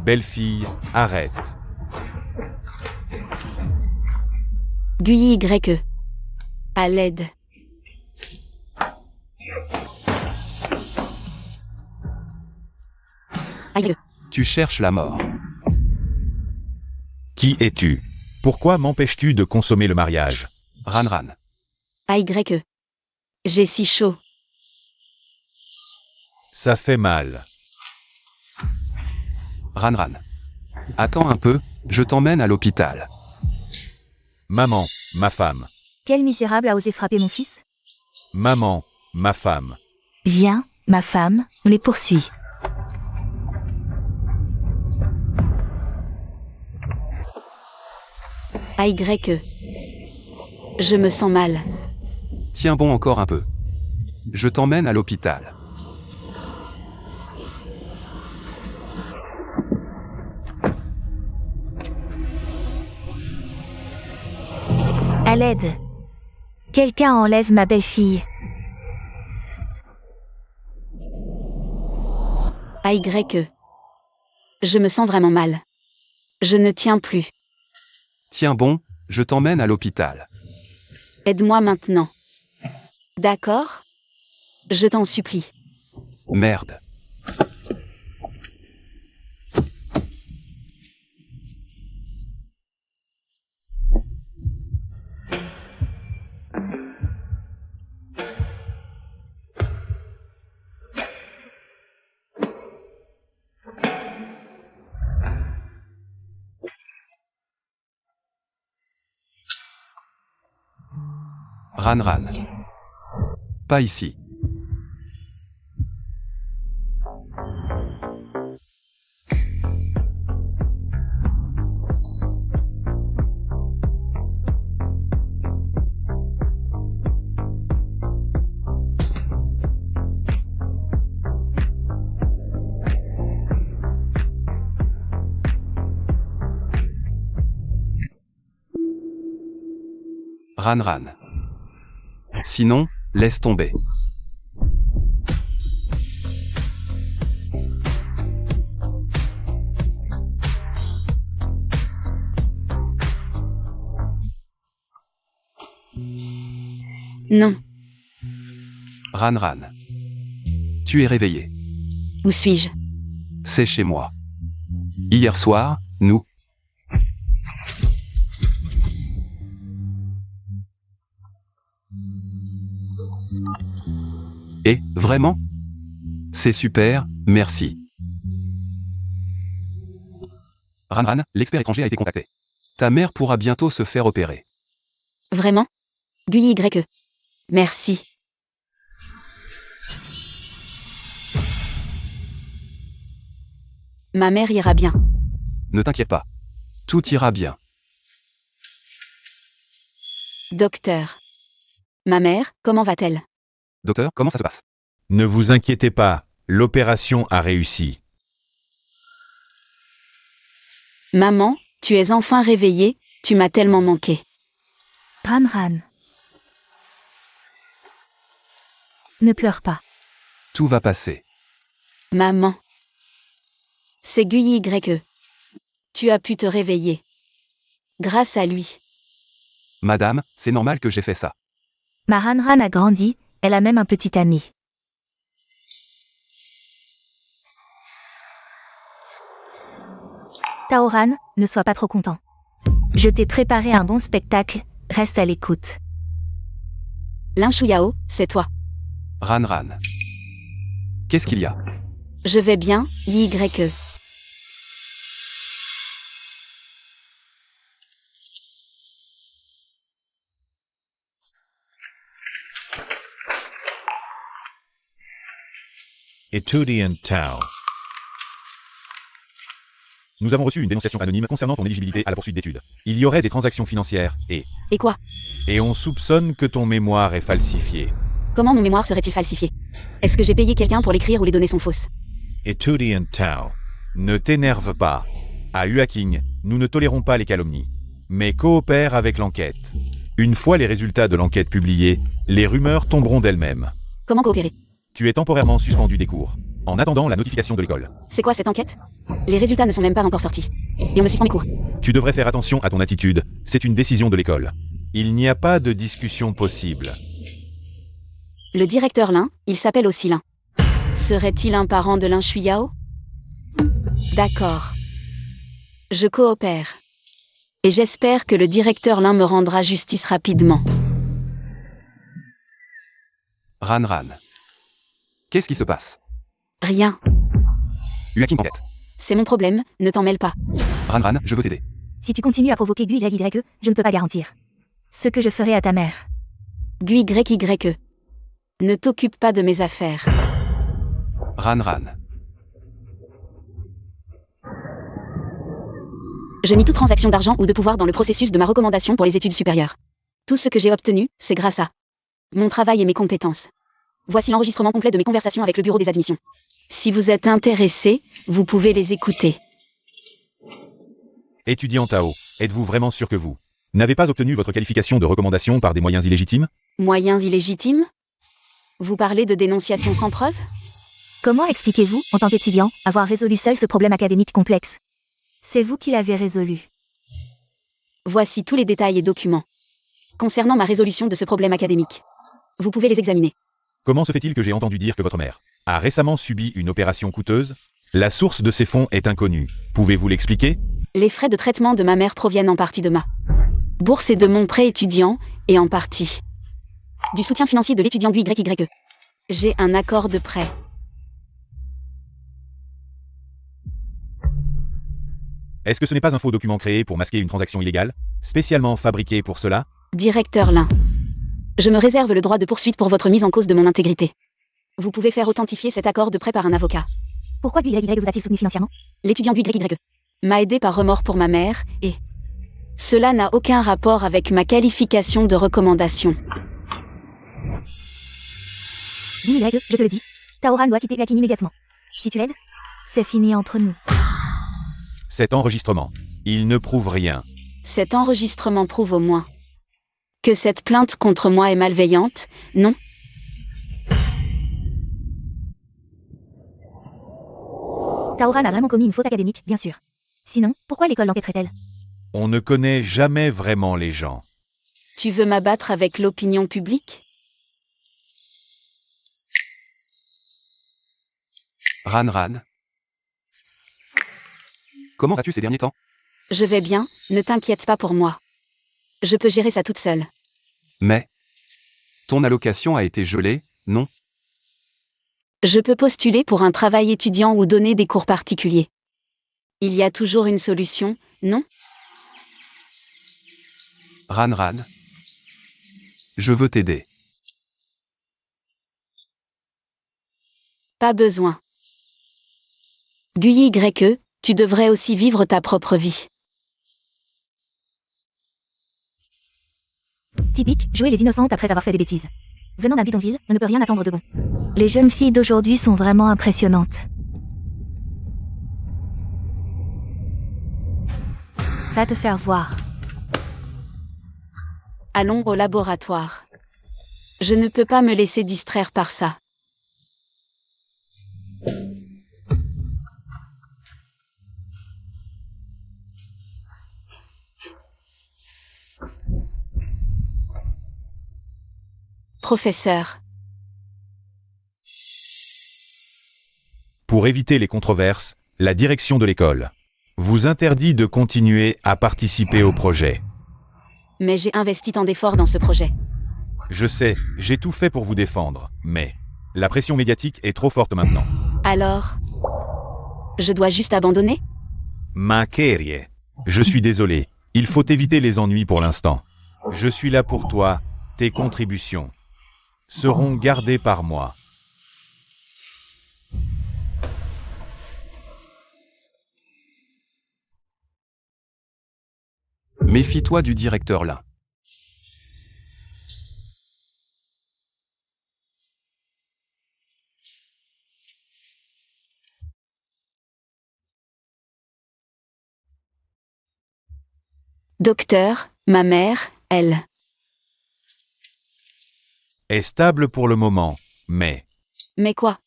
Belle-fille, arrête. GUY. À l'aide. Aïe. Tu cherches la mort. Qui es-tu? Pourquoi m'empêches-tu de consommer le mariage? Ran. AY. J'ai si chaud. Ça fait mal. Ran. Attends un peu, je t'emmène à l'hôpital. Maman, ma femme. Quel misérable a osé frapper mon fils? Maman, ma femme. Viens, ma femme, on les poursuit. AY. Je me sens mal. Tiens bon encore un peu. Je t'emmène à l'hôpital. À l'aide. Quelqu'un enlève ma belle-fille. AY. Je me sens vraiment mal. Je ne tiens plus. Tiens bon, je t'emmène à l'hôpital. Aide-moi maintenant. D'accord? Je t'en supplie. Merde. Ran. Pas ici. Ran. Sinon, laisse tomber. Non. Ran. Tu es réveillé. Où suis-je? C'est chez moi. Hier soir, nous... Et, vraiment? C'est super, merci. Ran, l'expert étranger a été contacté. Ta mère pourra bientôt se faire opérer. Vraiment? GUYE. Merci. Ma mère ira bien. Ne t'inquiète pas. Tout ira bien. Docteur. Ma mère, comment va-t-elle? Docteur, comment ça se passe? Ne vous inquiétez pas, l'opération a réussi. Maman, tu es enfin réveillée, tu m'as tellement manqué. Ran. Ne pleure pas. Tout va passer. Maman. C'est GUYE. Tu as pu te réveiller. Grâce à lui. Madame, c'est normal que j'ai fait ça. Ma Ran a grandi, elle a même un petit ami. Taoran, ne sois pas trop content. Je t'ai préparé un bon spectacle, reste à l'écoute. Lin Shuyao, c'est toi. Ran. Qu'est-ce qu'il y a? Je vais bien, YE. Etudiant Tao. Nous avons reçu une dénonciation anonyme concernant ton éligibilité à la poursuite d'études. Il y aurait des transactions financières et Et on soupçonne que ton mémoire est falsifié. comment mon mémoire serait-il falsifié? Est-ce que j'ai payé quelqu'un pour l'écrire ou les données sont fausses? Etudiant Tao. Ne t'énerve pas. À Huaking, nous ne tolérons pas les calomnies, mais coopère avec l'enquête. Une fois les résultats de l'enquête publiés, les rumeurs tomberont d'elles-mêmes. Comment coopérer? Tu es temporairement suspendu des cours, en attendant la notification de l'école. C'est quoi cette enquête? Les résultats ne sont même pas encore sortis. Et on me suspend mes cours. Tu devrais faire attention à ton attitude, c'est une décision de l'école. Il n'y a pas de discussion possible. Le directeur Lin, il s'appelle aussi Lin. Serait-il un parent de Lin Shuyao? D'accord. Je coopère. Et j'espère que le directeur Lin me rendra justice rapidement. Ran. Qu'est-ce qui se passe? Rien. Huaking en tête. C'est mon problème, ne t'en mêle pas. Ran, je veux t'aider. Si tu continues à provoquer GUYE, je ne peux pas garantir ce que je ferai à ta mère. GUYE. Ne t'occupe pas de mes affaires. Ran. Je nie toute transaction d'argent ou de pouvoir dans le processus de ma recommandation pour les études supérieures. Tout ce que j'ai obtenu, c'est grâce à mon travail et mes compétences. Voici l'enregistrement complet de mes conversations avec le bureau des admissions. Si vous êtes intéressé, vous pouvez les écouter. Étudiant Tao, êtes-vous vraiment sûr que vous n'avez pas obtenu votre qualification de recommandation par des moyens illégitimes? Moyens illégitimes? Vous parlez de dénonciation sans preuve? Comment expliquez-vous, en tant qu'étudiant, avoir résolu seul ce problème académique complexe? C'est vous qui l'avez résolu. Voici tous les détails et documents concernant ma résolution de ce problème académique. Vous pouvez les examiner. Comment se fait-il que j'ai entendu dire que votre mère a récemment subi une opération coûteuse? La source de ces fonds est inconnue. Pouvez-vous l'expliquer? Les frais de traitement de ma mère proviennent en partie de ma bourse et de mon prêt étudiant, et en partie du soutien financier de l'étudiant GUYE. J'ai un accord de prêt. Est-ce que ce n'est pas un faux document créé pour masquer une transaction illégale, spécialement fabriqué pour cela? Directeur Lin. Je me réserve le droit de poursuite pour votre mise en cause de mon intégrité. Vous pouvez faire authentifier cet accord de prêt par un avocat. Pourquoi GUYE vous a-t-il soutenu financièrement? L'étudiant GUYE m'a aidé par remords pour ma mère, et cela n'a aucun rapport avec ma qualification de recommandation. GUYE, je te le dis. Taoran doit quitter Huaking immédiatement. Si tu l'aides, c'est fini entre nous. Cet enregistrement, il ne prouve rien. Cet enregistrement prouve au moins Que cette plainte contre moi est malveillante, non? Taoran a vraiment commis une faute académique, bien sûr. Sinon, pourquoi l'école l'enquêterait-elle? On ne connaît jamais vraiment les gens. Tu veux m'abattre avec l'opinion publique? Ran. Comment vas-tu ces derniers temps? Je vais bien, ne t'inquiète pas pour moi. Je peux gérer ça toute seule. Mais ton allocation a été gelée, non? Je peux postuler pour un travail étudiant ou donner des cours particuliers. Il y a toujours une solution, non? Ran. Je veux t'aider. Pas besoin. GUYE, tu devrais aussi vivre ta propre vie. Typique, jouer les innocentes après avoir fait des bêtises. Venant d'un bidonville, on ne peut rien attendre de bon. Les jeunes filles d'aujourd'hui sont vraiment impressionnantes. Va te faire voir. Allons au laboratoire. Je ne peux pas me laisser distraire par ça. Professeur, Pour éviter les controverses, la direction de l'école vous interdit de continuer à participer au projet. mais j'ai investi tant d'efforts dans ce projet. Je sais, j'ai tout fait pour vous défendre, mais la pression médiatique est trop forte maintenant. Alors, je dois juste abandonner? Ma Kerie, je suis désolé, il faut éviter les ennuis pour l'instant. Je suis là pour toi, tes contributions seront gardées par moi. Méfie-toi du directeur là. Docteur, ma mère, elle. Est stable pour le moment, mais Mais quoi?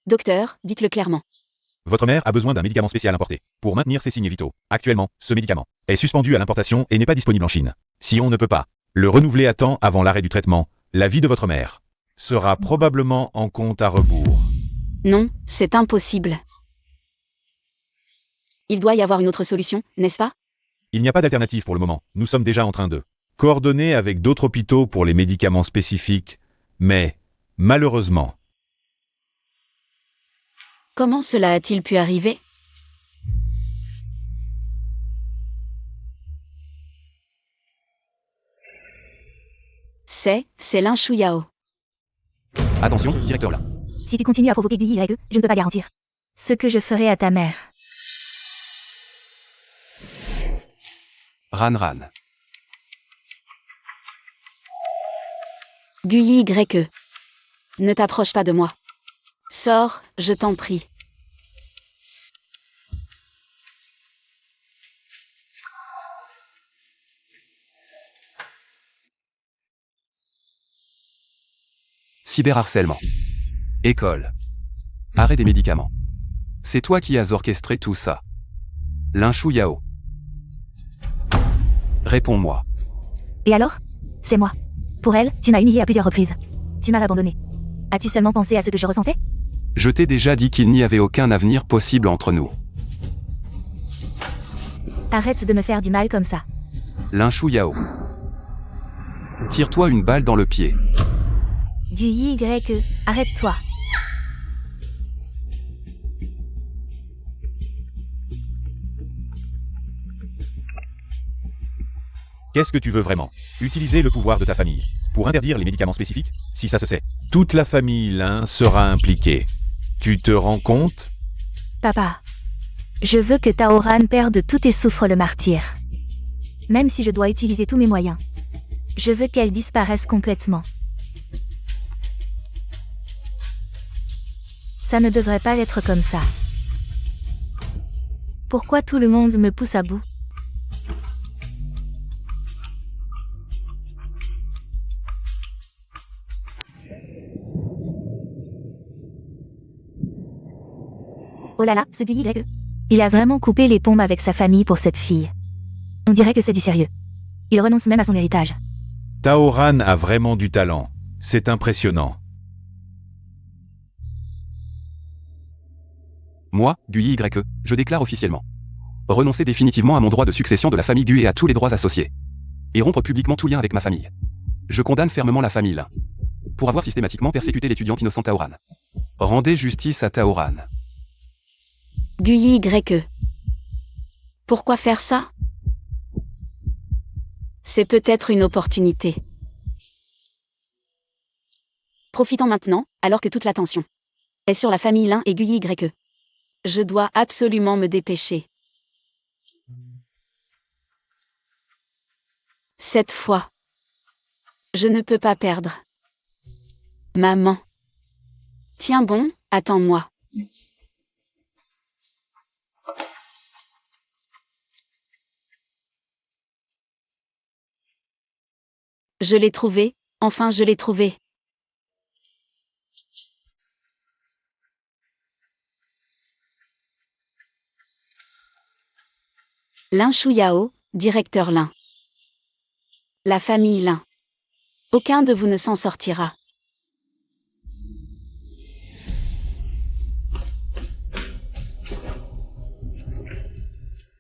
Docteur, dites-le clairement. votre mère a besoin d'un médicament spécial importé pour maintenir ses signes vitaux. Actuellement, ce médicament est suspendu à l'importation et n'est pas disponible en Chine. Si on ne peut pas le renouveler à temps avant l'arrêt du traitement, la vie de votre mère sera probablement en compte à rebours. Non, c'est impossible. Il doit y avoir une autre solution, n'est-ce pas? Il n'y a pas d'alternative pour le moment. Nous sommes déjà en train de coordonner avec d'autres hôpitaux pour les médicaments spécifiques, mais malheureusement, Comment cela a-t-il pu arriver? C'est Lin Shuyao. Attention, directeur là. Si tu continues à provoquer GUYE, je ne peux pas garantir ce que je ferai à ta mère. Ran. GUYE. Ne t'approche pas de moi. Sors, je t'en prie. Cyberharcèlement. École. Arrêt des médicaments. C'est toi qui as orchestré tout ça. Lin Shuyao. Réponds-moi. Et alors? C'est moi. Pour elle, tu m'as humilié à plusieurs reprises. Tu m'as abandonné. As-tu seulement pensé à ce que je ressentais? Je t'ai déjà dit qu'il n'y avait aucun avenir possible entre nous. Arrête de me faire du mal comme ça. Lin Shuyao. Tire-toi une balle dans le pied. GUYE, arrête-toi. qu'est-ce que tu veux vraiment? Utiliser le pouvoir de ta famille pour interdire les médicaments spécifiques? Si ça se sait, toute la famille Lin sera impliquée. Tu te rends compte? Papa. Je veux que Taoran perde tout et souffre le martyr. Même si je dois utiliser tous mes moyens. Je veux qu'elle disparaisse complètement. Ça ne devrait pas être comme ça. Pourquoi tout le monde me pousse à bout? Oh là là, ce YE. Il a vraiment coupé les pompes avec sa famille pour cette fille. On dirait que c'est du sérieux. Il renonce même à son héritage. Taoran a vraiment du talent. C'est impressionnant. Moi, Gu YE, je déclare officiellement. Renoncer définitivement à mon droit de succession de la famille Gu et à tous les droits associés. Et rompre publiquement tout lien avec ma famille. Je condamne fermement la famille Lin. Pour avoir systématiquement persécuté l'étudiante innocente Taoran. Rendez justice à Taoran. Gu YE. Pourquoi faire ça? C'est peut-être une opportunité. Profitons maintenant, alors que toute l'attention est sur la famille Lin et Gu YE. Je dois absolument me dépêcher. Cette fois, je ne peux pas perdre. Maman. Tiens bon, attends-moi. Je l'ai trouvé, enfin je l'ai trouvé. Lin Shuyao, directeur Lin. La famille Lin. Aucun de vous ne s'en sortira.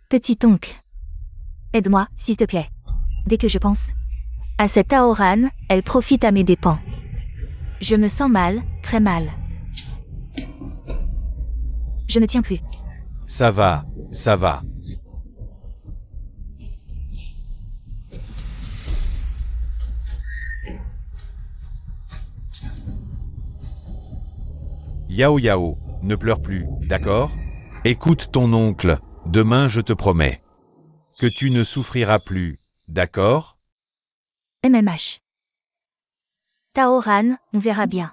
Petit oncle. Aide-moi, s'il te plaît. Dès que je pense à cette Taoran, elle profite à mes dépens. Je me sens mal, très mal. Je ne tiens plus. Ça va, ça va. Yao Yao, ne pleure plus, d'accord? Écoute ton oncle, demain je te promets que tu ne souffriras plus, d'accord? MMH. Taoran, on verra bien.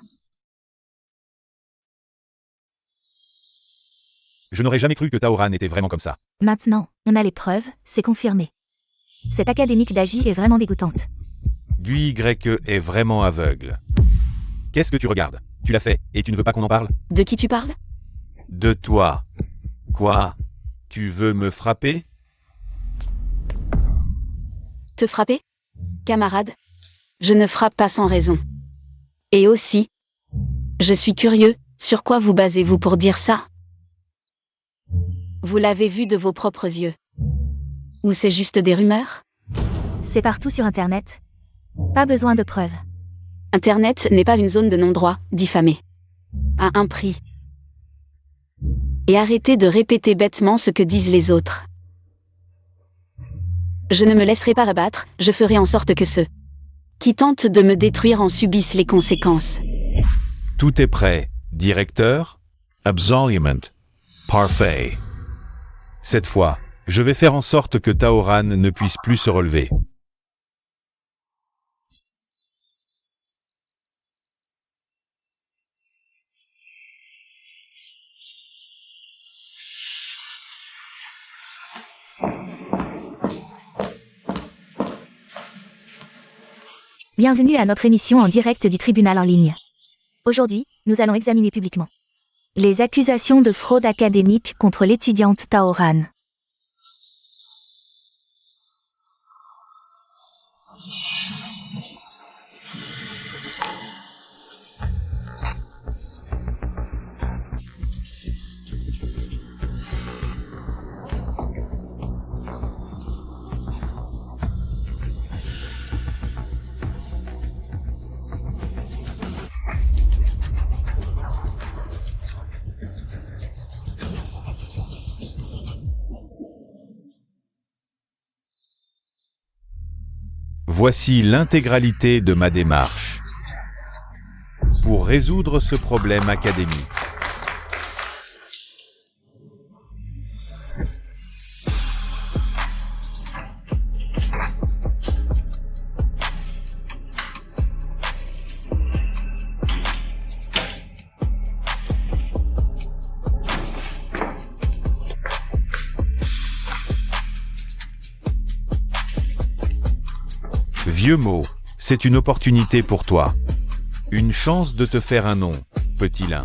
Je n'aurais jamais cru que Taoran était vraiment comme ça. Maintenant, on a les preuves, c'est confirmé. Cette académique d'Agi est vraiment dégoûtante. Gu YE est vraiment aveugle. Qu'est-ce que tu regardes? Tu l'as fait, et tu ne veux pas qu'on en parle? De qui tu parles? De toi. Quoi? Tu veux me frapper? Te frapper? Camarade? Je ne frappe pas sans raison. Et aussi, je suis curieux, sur quoi vous basez-vous pour dire ça? Vous l'avez vu de vos propres yeux? Ou c'est juste des rumeurs? C'est partout sur Internet. Pas besoin de preuves. Internet n'est pas une zone de non-droit, diffamée. À un prix. Et arrêtez de répéter bêtement ce que disent les autres. Je ne me laisserai pas abattre, je ferai en sorte que ceux qui tentent de me détruire en subissent les conséquences. Tout est prêt, directeur? Absolument. Parfait. Cette fois, je vais faire en sorte que Taoran ne puisse plus se relever. Bienvenue à notre émission en direct du tribunal en ligne. Aujourd'hui, nous allons examiner publiquement les accusations de fraude académique contre l'étudiante Taoran. Voici l'intégralité de ma démarche pour résoudre ce problème académique. Vieux mot, c'est une opportunité pour toi. Une chance de te faire un nom, petit lin.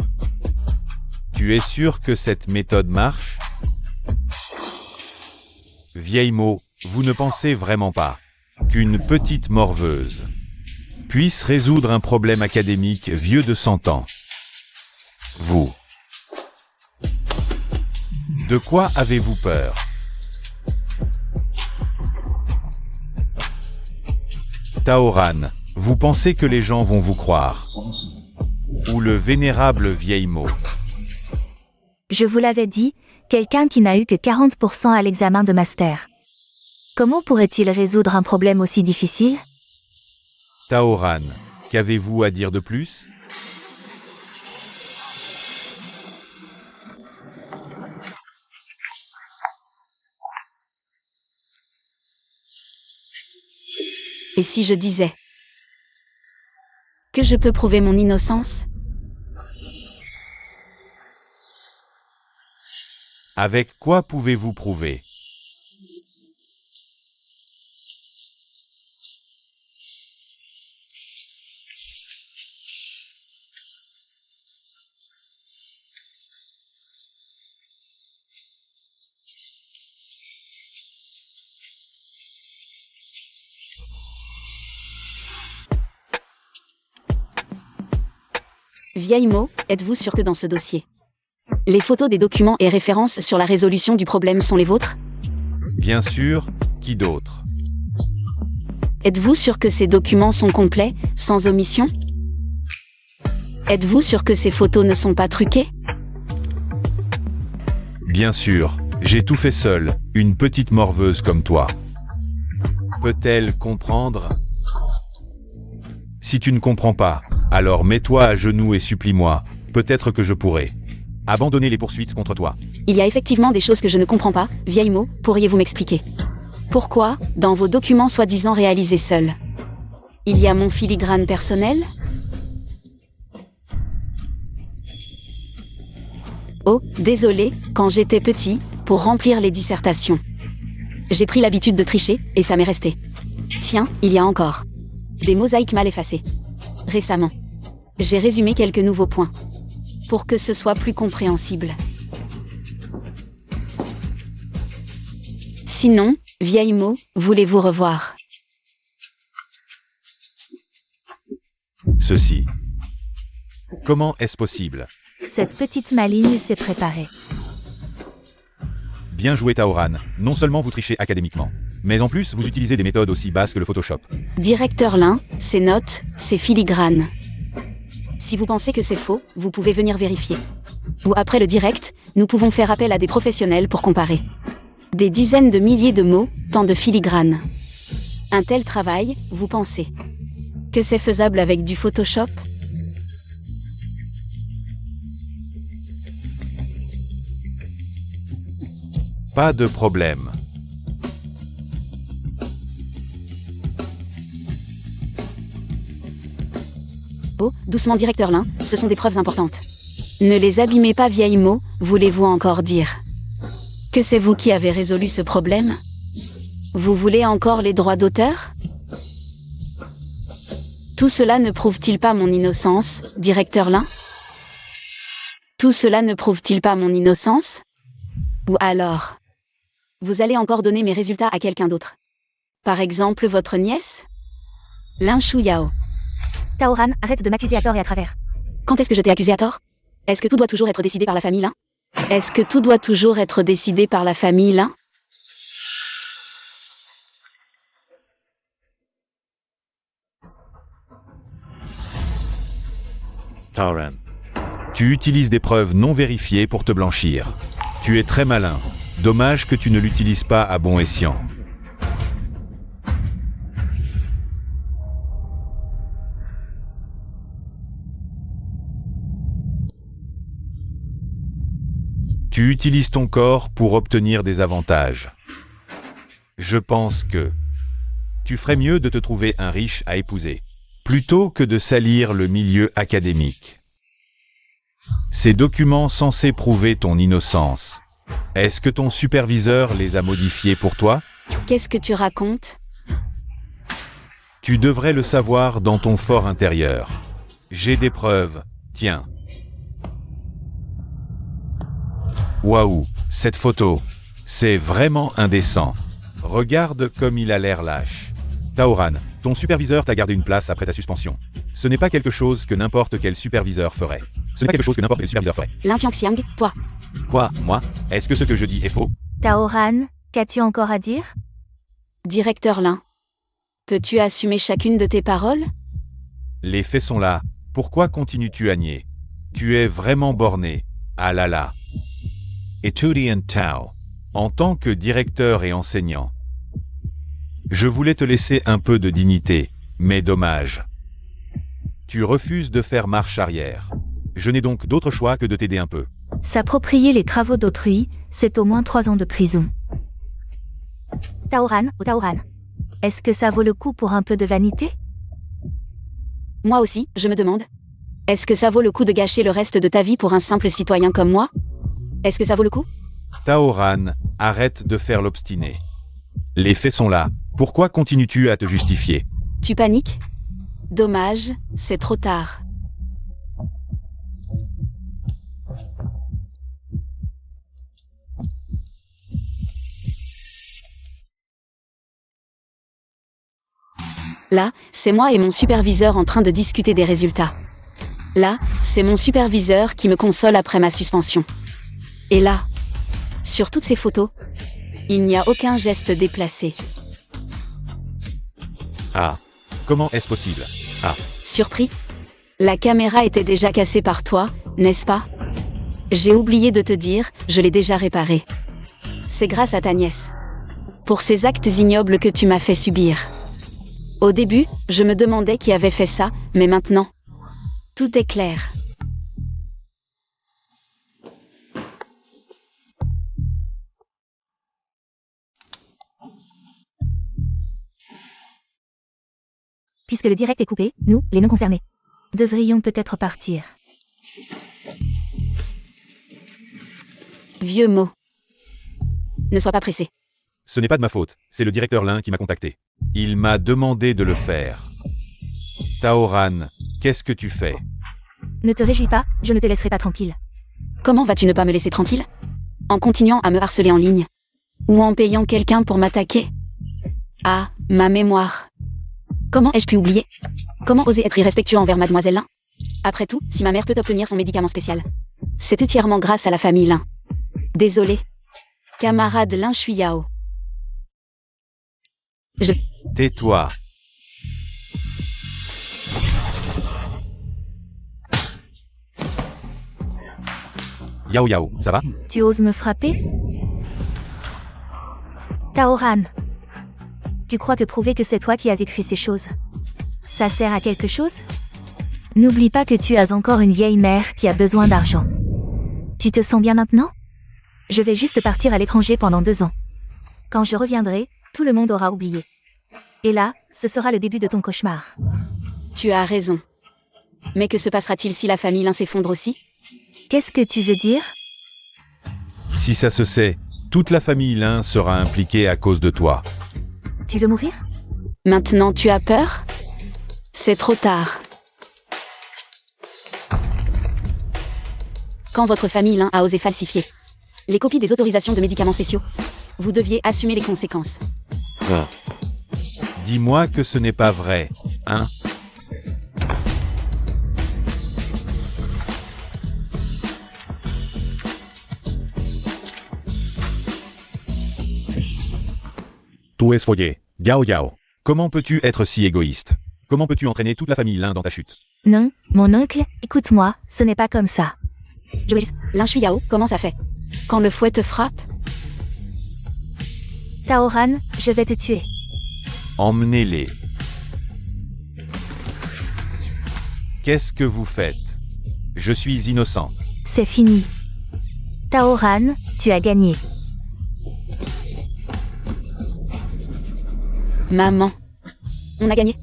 Tu es sûr que cette méthode marche? Vieille mot, vous ne pensez vraiment pas qu'une petite morveuse puisse résoudre un problème académique vieux de 100 ans. Vous. De quoi avez-vous peur? Taoran, vous pensez que les gens vont vous croire? Ou le vénérable vieil mot? Je vous l'avais dit, quelqu'un qui n'a eu que 40% à l'examen de master. Comment pourrait-il résoudre un problème aussi difficile? Taoran, qu'avez-vous à dire de plus? Et si je disais que je peux prouver mon innocence? Avec quoi pouvez-vous prouver? Vieille mot, êtes-vous sûr que dans ce dossier, les photos des documents et références sur la résolution du problème sont les vôtres? Bien sûr, qui d'autre? Êtes-vous sûr que ces documents sont complets, sans omission? Êtes-vous sûr que ces photos ne sont pas truquées? Bien sûr, j'ai tout fait seul, une petite morveuse comme toi. Peut-elle comprendre? Si tu ne comprends pas, alors mets-toi à genoux et supplie-moi, peut-être que je pourrai abandonner les poursuites contre toi. Il y a effectivement des choses que je ne comprends pas, vieille mot, pourriez-vous m'expliquer? Pourquoi, dans vos documents soi-disant réalisés seuls, il y a mon filigrane personnel? Oh, désolé, quand j'étais petit, pour remplir les dissertations, j'ai pris l'habitude de tricher, et ça m'est resté. Tiens, il y a encore des mosaïques mal effacées. Récemment, j'ai résumé quelques nouveaux points, pour que ce soit plus compréhensible. Sinon, vieille mot, voulez-vous revoir? Ceci. Comment est-ce possible? Cette petite maligne s'est préparée. Bien joué Taoran, non seulement vous trichez académiquement, mais en plus vous utilisez des méthodes aussi basses que le Photoshop. Directeur Lin, ces notes, c'est filigrane. Si vous pensez que c'est faux, vous pouvez venir vérifier. Ou après le direct, nous pouvons faire appel à des professionnels pour comparer. Des dizaines de milliers de mots, tant de filigrane. Un tel travail, vous pensez que c'est faisable avec du Photoshop? Pas de problème. Oh, doucement directeur Lin, ce sont des preuves importantes. Ne les abîmez pas vieille mot, voulez-vous encore dire que c'est vous qui avez résolu ce problème? Vous voulez encore les droits d'auteur? Tout cela ne prouve-t-il pas mon innocence, directeur Lin? Tout cela ne prouve-t-il pas mon innocence? Ou alors, vous allez encore donner mes résultats à quelqu'un d'autre? Par exemple votre nièce? Lin Shuyao. Taoran, arrête de m'accuser à tort et à travers. Quand est-ce que je t'ai accusé à tort? Est-ce que tout doit toujours être décidé par la famille Lin? Est-ce que tout doit toujours être décidé par la famille Lin? Taoran. Tu utilises des preuves non vérifiées pour te blanchir. Tu es très malin. Dommage que tu ne l'utilises pas à bon escient. Tu utilises ton corps pour obtenir des avantages. Je pense que tu ferais mieux de te trouver un riche à épouser, plutôt que de salir le milieu académique. Ces documents censés prouver ton innocence, est-ce que ton superviseur les a modifiés pour toi? Qu'est-ce que tu racontes? Tu devrais le savoir dans ton fort intérieur. J'ai des preuves, tiens. Waouh, cette photo. C'est vraiment indécent. Regarde comme il a l'air lâche. Taoran, ton superviseur t'a gardé une place après ta suspension. Ce n'est pas quelque chose que n'importe quel superviseur ferait. Lin Tianxiang, toi. Quoi, moi? Est-ce que ce que je dis est faux? Taoran, qu'as-tu encore à dire? Directeur Lin. Peux-tu assumer chacune de tes paroles? Les faits sont là. Pourquoi continues-tu à nier? Tu es vraiment borné. Ah là là. Etudiant Tao. En tant que directeur et enseignant, je voulais te laisser un peu de dignité, mais dommage. Tu refuses de faire marche arrière. Je n'ai donc d'autre choix que de t'aider un peu. S'approprier les travaux d'autrui, c'est au moins 3 ans de prison. Taoran, oh Taoran. Est-ce que ça vaut le coup pour un peu de vanité? Moi aussi, je me demande. Est-ce que ça vaut le coup de gâcher le reste de ta vie pour un simple citoyen comme moi? Est-ce que ça vaut le coup? Taoran, arrête de faire l'obstiné. Les faits sont là. Pourquoi continues-tu à te justifier? Tu paniques? Dommage, c'est trop tard. Là, c'est moi et mon superviseur en train de discuter des résultats. Là, c'est mon superviseur qui me console après ma suspension. Et là, sur toutes ces photos, il n'y a aucun geste déplacé. Ah, comment est-ce possible? Ah, Surpris? La caméra était déjà cassée par toi, n'est-ce pas? J'ai oublié de te dire, je l'ai déjà réparée. C'est grâce à ta nièce. Pour ces actes ignobles que tu m'as fait subir. Au début, je me demandais qui avait fait ça, mais maintenant, tout est clair. Puisque le direct est coupé, nous, les non concernés, devrions peut-être partir. Vieux mot. Ne sois pas pressé. ce n'est pas de ma faute, c'est le directeur Lin qui m'a contacté. Il m'a demandé de le faire. Taoran, qu'est-ce que tu fais? Ne te réjouis pas, je ne te laisserai pas tranquille. Comment vas-tu ne pas me laisser tranquille? En continuant à me harceler en ligne? Ou en payant quelqu'un pour m'attaquer? Ah, ma mémoire. Comment ai-je pu oublier? Comment oser être irrespectueux envers mademoiselle Lin? Après tout, si ma mère peut obtenir son médicament spécial, c'est entièrement grâce à la famille Lin. Désolé. Camarade Lin Shuyao. Tais-toi. Yao Yao, ça va? Tu oses me frapper? Taoran. Tu crois que prouver que c'est toi qui as écrit ces choses, ça sert à quelque chose? N'oublie pas que tu as encore une vieille mère qui a besoin d'argent. Tu te sens bien maintenant? Je vais juste partir à l'étranger pendant 2 ans. Quand je reviendrai, tout le monde aura oublié. Et là, ce sera le début de ton cauchemar. Tu as raison. Mais que se passera-t-il si la famille Lin s'effondre aussi? Qu'est-ce que tu veux dire? Si ça se sait, toute la famille Lin sera impliquée à cause de toi. Tu veux mourir? Maintenant tu as peur? C'est trop tard. Quand votre famille Lin a osé falsifier les copies des autorisations de médicaments spéciaux, vous deviez assumer les conséquences. Dis-moi que ce n'est pas vrai, hein? Tu es follé, Yao Yao. Comment peux-tu être si égoïste? Comment peux-tu entraîner toute la famille Lin dans ta chute? Non, mon oncle, écoute-moi, ce n'est pas comme ça. Lin Shuyao, comment ça fait? Quand le fouet te frappe? Taoran, je vais te tuer. Emmenez-les. Qu'est-ce que vous faites? Je suis innocent. C'est fini. Taoran, tu as gagné. Maman. On a gagné.